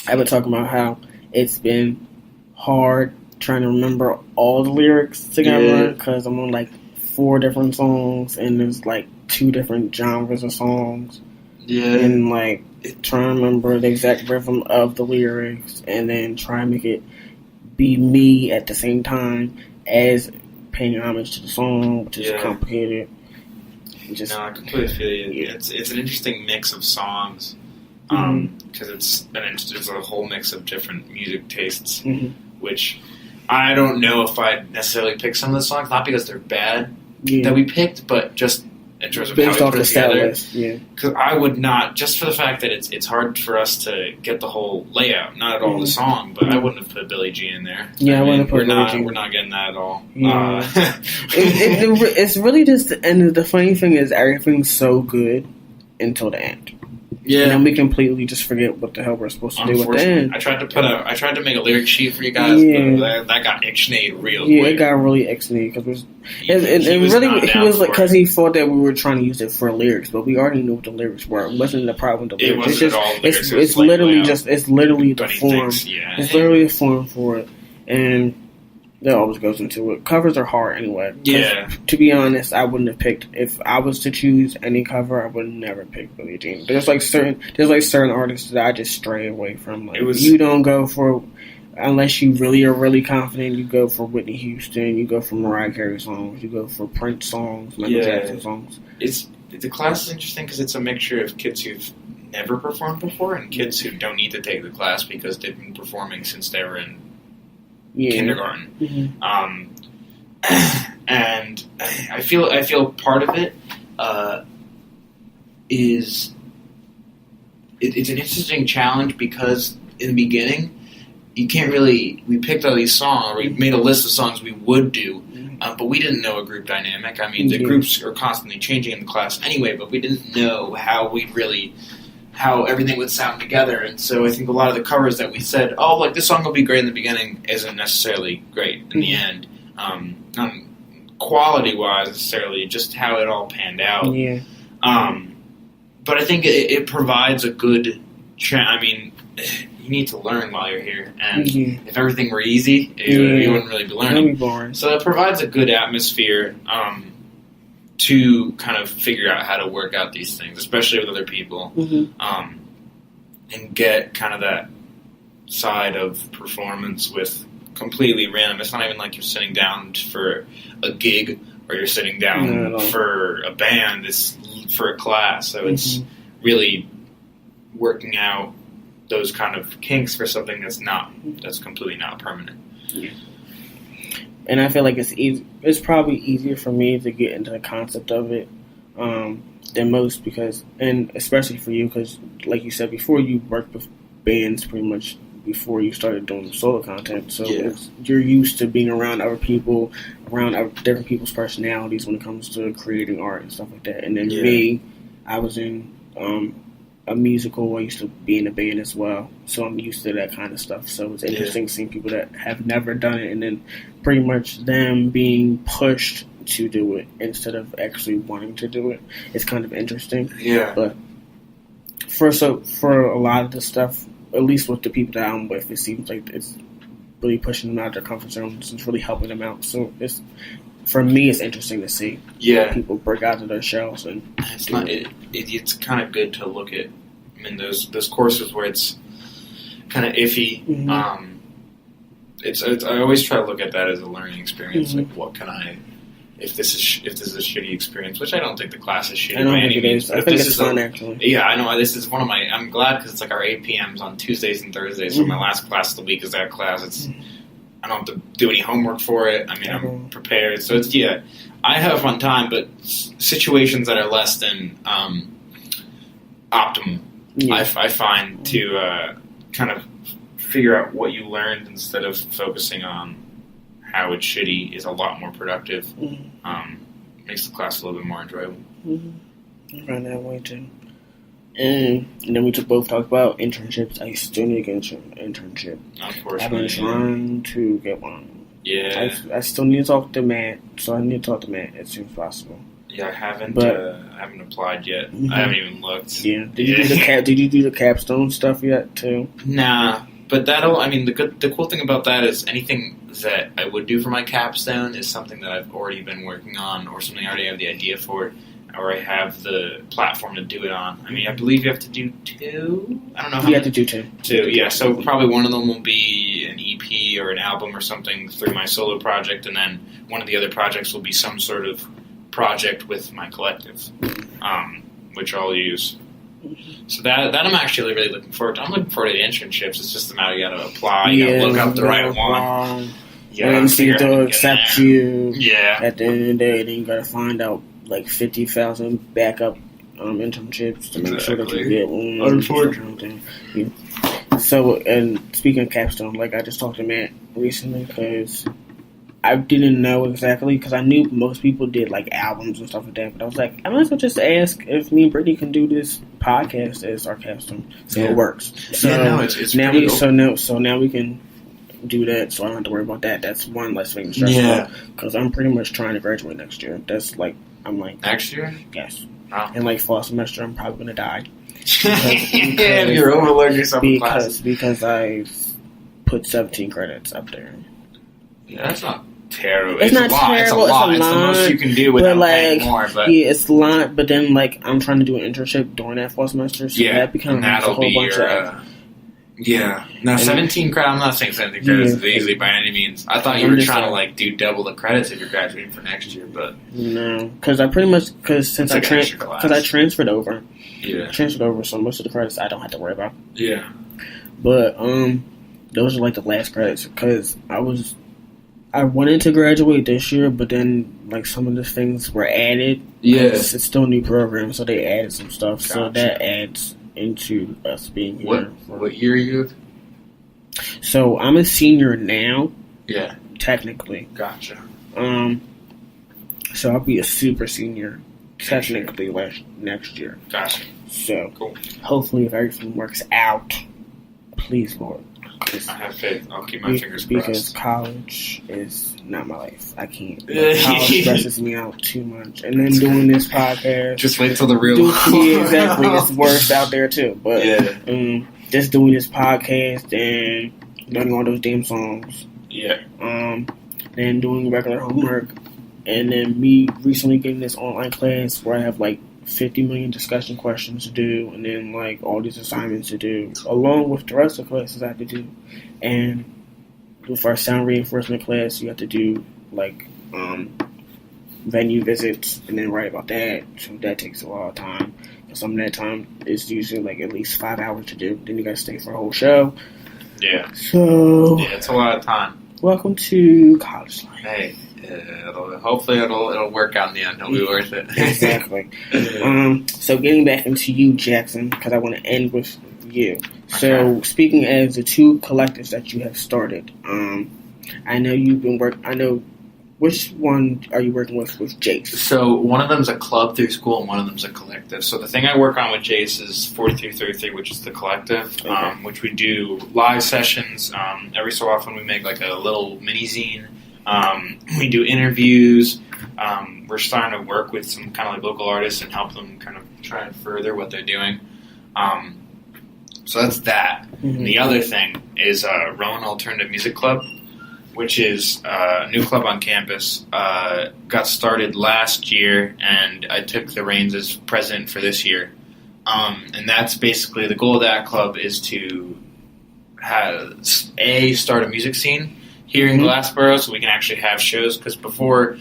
A: I've been talking about how it's been hard trying to remember all the lyrics together because I'm on like 4 different songs and there's like 2 different genres of songs.
B: Yeah.
A: And like trying to remember the exact rhythm of the lyrics and then try and make it be me at the same time as paying homage to the song, which is complicated.
B: No, I completely feel you. It's an interesting mix of songs because it's a whole mix of different music tastes, which I don't know if I'd necessarily pick some of the songs, not because they're bad that we picked, but just in terms of
A: based
B: how we
A: off
B: put it
A: together.
B: Because I would not, just for the fact that it's hard for us to get the whole layout, not at all the song, but I wouldn't have put Billie Jean in there.
A: Yeah, I wouldn't have put Billie Jean.
B: We're not getting that at all.
A: Yeah. It's really just, and the funny thing is everything's so good until the end. Yeah, and then we completely just forget what the hell we're supposed to do at the end.
B: I tried to make a lyric sheet for you guys, but that got ixnayed real quick.
A: Yeah, it got really ixnayed because he thought that we were trying to use it for lyrics, but we already knew what the lyrics were. It wasn't the problem with the lyrics. It's literally the form. It's literally a form for it, and that always goes into it. Covers are hard anyway.
B: Yeah.
A: To be honest, I wouldn't have picked, if I was to choose any cover, I would never pick Billie Jean. There's certain artists that I just stray away from. Like, you don't go for, unless you really are really confident, you go for Whitney Houston, you go for Mariah Carey songs, you go for Prince songs, Michael Jackson songs.
B: The class is interesting because it's a mixture of kids who've never performed before and kids who don't need to take the class because they've been performing since they were in kindergarten, and I feel part of it is it's an interesting challenge because in the beginning you can't really. We picked all these songs, or we made a list of songs we would do, but we didn't know a group dynamic. I mean, the groups are constantly changing in the class anyway, but we didn't know how everything would sound together. And so I think a lot of the covers that we said, oh, like this song will be great in the beginning, isn't necessarily great in the end. Not quality-wise necessarily, just how it all panned out.
A: Yeah.
B: But I think it provides a good I mean, you need to learn while you're here. And if everything were easy, you wouldn't really be learning.
A: That'd be boring.
B: So it provides a good atmosphere to kind of figure out how to work out these things, especially with other people, and get kind of that side of performance with completely random. It's not even like you're sitting down for a gig or you're sitting down for a band. It's for a class. So it's really working out those kind of kinks for something that's completely not permanent.
A: Yeah. And I feel like it's probably easier for me to get into the concept of it than most because, and especially for you, because like you said before, you worked with bands pretty much before you started doing solo content. So you're used to being around other people, around different people's personalities when it comes to creating art and stuff like that. And then me, I was in a musical. I used to be in a band as well, so I'm used to that kind of stuff. So it's interesting seeing people that have never done it, and then pretty much them being pushed to do it instead of actually wanting to do it. It's kind of interesting.
B: Yeah.
A: But for a lot of the stuff, at least with the people that I'm with, it seems like it's really pushing them out of their comfort zones. It's really helping them out. So for me, it's interesting to see people break out of their shells and.
B: It's kind of good to look at. I mean, those courses where it's kind of iffy. Mm-hmm. I always try to look at that as a learning experience. Mm-hmm. Like, what can I? If this is a shitty experience, which I don't think the class is shitty by any means.
A: I think it's fun, actually.
B: Yeah, I know. This is one of my. I'm glad because it's like our 8 p.m.s on Tuesdays and Thursdays. So my last class of the week is that class. It's. I don't have to do any homework for it. I mean, I'm prepared. So it's I have a fun time, but situations that are less than optimal, I find to kind of figure out what you learned instead of focusing on how it's shitty is a lot more productive. Makes the class a little bit more enjoyable.
A: I find that way too. And then we both talked about internships. I still need to get an internship.
B: Of course,
A: I've been trying to get one.
B: Yeah.
A: I still need to talk to Matt, so I need to talk to Matt as soon as possible.
B: Yeah, I haven't applied yet. I haven't even looked.
A: Yeah. Did you do the capstone stuff yet too?
B: Nah, but the cool thing about that is anything that I would do for my capstone is something that I've already been working on, or something I already have the idea for, or I have the platform to do it on. I mean, I believe you have to do 2. I don't know how.
A: You have to do 2.
B: 2, yeah. So probably one of them will be an EP or an album or something through my solo project, and then one of the other projects will be some sort of project with my collective, which I'll use. So that I'm actually really looking forward to. I'm looking forward to the internships. It's just a matter you got to apply. You got to look up the right one.
A: And see if they'll accept you.
B: Yeah.
A: At the end of the day, then you got to find out like 50,000 backup internships to make sure that you get one.
B: Unfortunately.
A: Yeah. So, and speaking of capstone, like I just talked to Matt recently because I didn't know exactly, because I knew most people did like albums and stuff like that, but I was like, I might as well just ask if me and Brittany can do this podcast as our capstone, so it works. So
B: it's
A: now
B: pretty cool.
A: so now we can do that, so I don't have to worry about that. That's one less thing to stress about, because I'm pretty much trying to graduate next year. That's like
B: next year.
A: Yes.
B: Oh.
A: And like fall semester, I'm probably gonna die.
B: Because you're overloading yourself in classes.
A: Because I put 17 credits up there.
B: Yeah, that's not terrible.
A: It's not terrible.
B: It's a lot. It's the most you can do without paying more. But
A: yeah, it's a lot. But then, like, I'm trying to do an internship during that fall semester, so that becomes a whole bunch of.
B: Yeah. Now, 17 credits. I'm not saying 17 credits is easy by any means. I thought you were trying to like do double the credits if you're graduating for next year, but
A: no, because I pretty much since I transferred over.
B: Yeah.
A: Transferred over, so most of the credits I don't have to worry about.
B: Yeah.
A: But those are like the last credits because I wanted to graduate this year, but then like some of the things were added.
B: Yeah.
A: It's still a new program, so they added some stuff. Gotcha. So that adds into us being here.
B: What year are you?
A: So I'm a senior now.
B: Yeah.
A: Technically.
B: Gotcha.
A: So I'll be a super senior technically next year.
B: Gotcha.
A: So
B: cool.
A: Hopefully, if everything works out, please, Lord.
B: I have faith. I'll keep my fingers crossed.
A: Because college is not my life. I can't. College stresses me out too much. And then doing this podcast.
B: Just wait till the real
A: Yeah, exactly. It's worse out there too. But just doing this podcast and learning all those damn songs.
B: Yeah.
A: Then doing regular homework. And then me recently getting this online class where I have like 50 million discussion questions to do, and then like all these assignments to do, along with the rest of the classes I have to do. And with our sound reinforcement class, you have to do like venue visits and then write about that. So that takes a lot of time. And some of that time is usually like at least 5 hours to do. Then you gotta stay for a whole show.
B: Yeah.
A: So
B: it's a lot of time.
A: Welcome to college life.
B: Hey, Hopefully it'll work out in the end. It'll be worth it.
A: Exactly. So getting back into you, Jackson, because I want to end with you. So speaking as the two collectives that you have started, I know you've been I know. Which one are you working with Jace?
B: So one of them's a club through school and one of them's a collective. So the thing I work on with Jace is 4333, which is the collective, which we do live sessions. Every so often we make like a little mini zine. We do interviews. We're starting to work with some kind of like local artists and help them kind of try and further what they're doing. So that's that. Mm-hmm. And the other thing is Rowan Alternative Music Club, which is a new club on campus. Got started last year, and I took the reins as president for this year. And that's basically the goal of that club is to start a music scene here in Glassboro, so we can actually have shows. Because before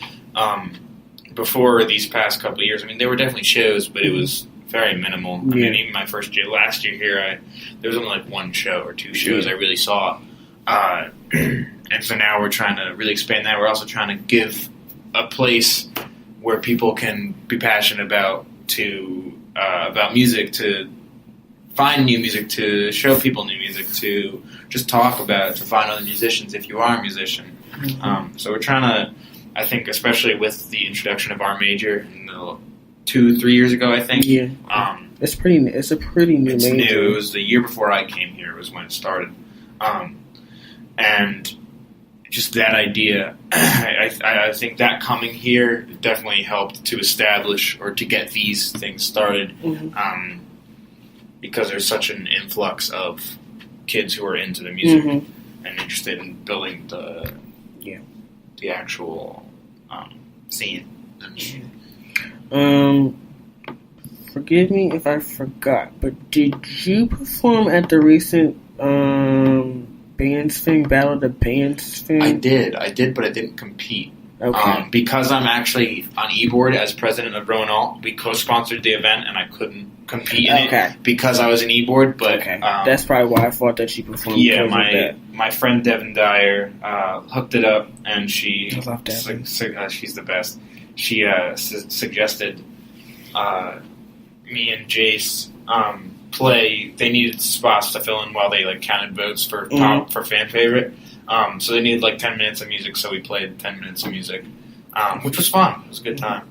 B: these past couple of years, I mean, there were definitely shows, but it was very minimal. I mean, even my first year, last year here, there was only like one show or two shows I really saw. And so now we're trying to really expand that. We're also trying to give a place where people can be passionate about music, to find new music, to show people new music, to just talk about it, to find other musicians if you are a musician. Mm-hmm. So we're trying to, I think, especially with the introduction of our major 2-3 years ago, I think. Yeah.
A: It's a pretty new
B: it's
A: major.
B: New. It was the year before I came here was when it started. And just that idea, I think that coming here definitely helped to establish or to get these things started, because there's such an influx of kids who are into the music and interested in building the actual scene.
A: Forgive me if I forgot, but did you perform at the recent Battle of the Bands thing?
B: I did, but I didn't compete. Okay. Because I'm actually on e-board as president of Rowan Alt, we co-sponsored the event, and I couldn't compete in it because I was an e-board. But
A: that's probably why I thought that she performed.
B: Yeah, my friend Devin Dyer hooked it up, and she she's the best. She suggested me and Jace play. They needed spots to fill in while they counted votes for for fan favorite. So they needed 10 minutes of music, so we played 10 minutes of music, which was fun. It was a good time.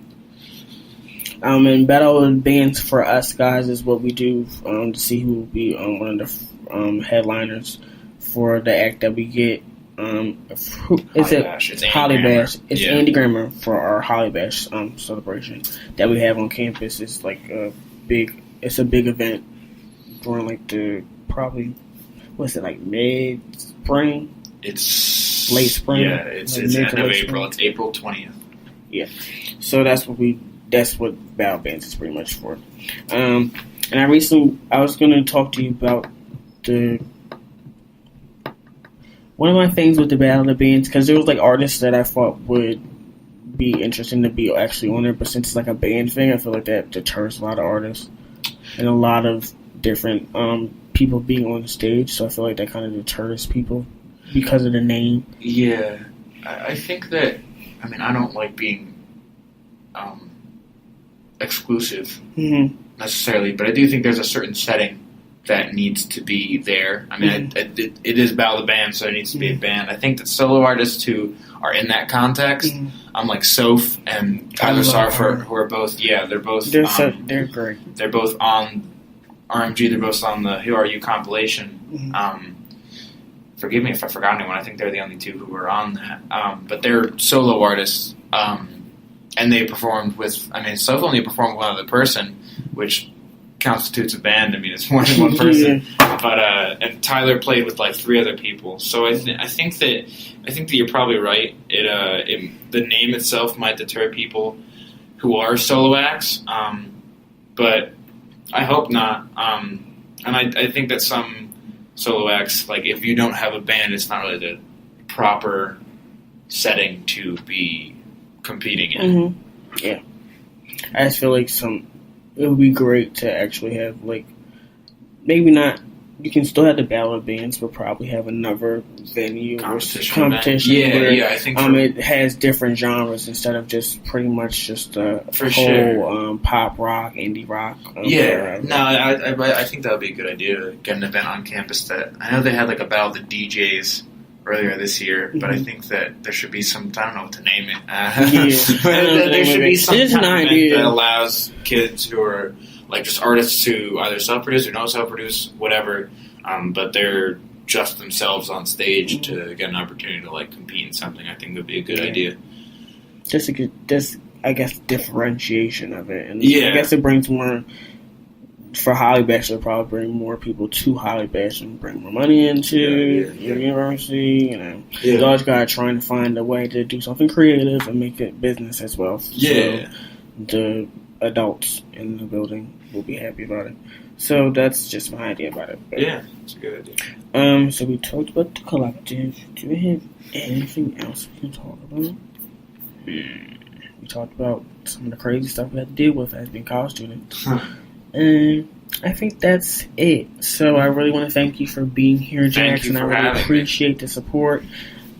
A: And Battle of the Bands for us guys is what we do to see who will be one of the headliners for the act that we get. It's Holly Bash. It's Andy Grammer for our Holly Bash celebration that we have on campus. It's a big event during mid-spring?
B: It's
A: late spring.
B: Yeah, it's end of April. It's April 20th.
A: Yeah. So that's what Battle Bands is pretty much for. And I was going to talk to you about one of my things with the Battle of the Bands, because there was artists that I thought would be interesting to be actually on there, but since it's a band thing, I feel like that deters a lot of artists and a lot of different people being on the stage, so I feel like that kind of deters people because of the name.
B: Yeah, I think that, I don't like being exclusive necessarily, but I do think there's a certain setting that needs to be there. It is Battle of the Band, so it needs to be a band. I think that solo artists who are in that context, like Soph and Tyler Sarfer, who are both, they're both...
A: They're great.
B: They're both on RMG, they're both on the Who Are You compilation. Forgive me if I forgot anyone, I think they're the only two who were on that. But they're solo artists, and they performed with... Soph only performed with one other person, which constitutes a band. It's more than one person. But and Tyler played with 3 other people. So I think that you're probably right. The name itself might deter people who are solo acts, but I hope not. And I think that some solo acts, if you don't have a band, it's not really the proper setting to be competing in.
A: Yeah, I just feel it would be great to actually have maybe not you can still have the battle of bands, but probably have another venue or competition.
B: Yeah, I think
A: it has different genres instead of just pretty much just a whole pop rock, indie rock.
B: I think that would be a good idea to get an event on campus. That I know they had like a battle of the DJs earlier this year, but I think that there should be some. I don't know what to name it. There should be some kind of event that allows kids who are like just artists who either self-produce or don't self-produce, whatever, but they're just themselves on stage to get an opportunity to like compete in something. I think would be a good idea.
A: Just to get this, I guess, differentiation of it, and I guess it brings more. For Holly Bash, it'll probably bring more people to Holly Bash and bring more money into your university. You know, you always got trying to find a way to do something creative and make it business as well. So the adults in the building will be happy about it. So that's just my idea about it.
B: But, it's a good idea.
A: So we talked about the collective. Do we have anything else we can talk about? We talked about some of the crazy stuff we had to deal with as being college students. And I think that's it. So I really want to thank you for being here, Jackson. I really appreciate the support.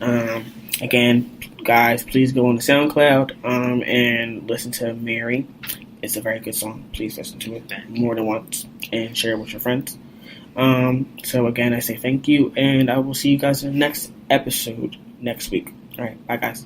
A: Again, guys, please go on the SoundCloud and listen to Mary. It's a very good song. Please listen to it more than once and share it with your friends. So again, I say thank you, and I will see you guys in the next episode next week. All right, bye, guys.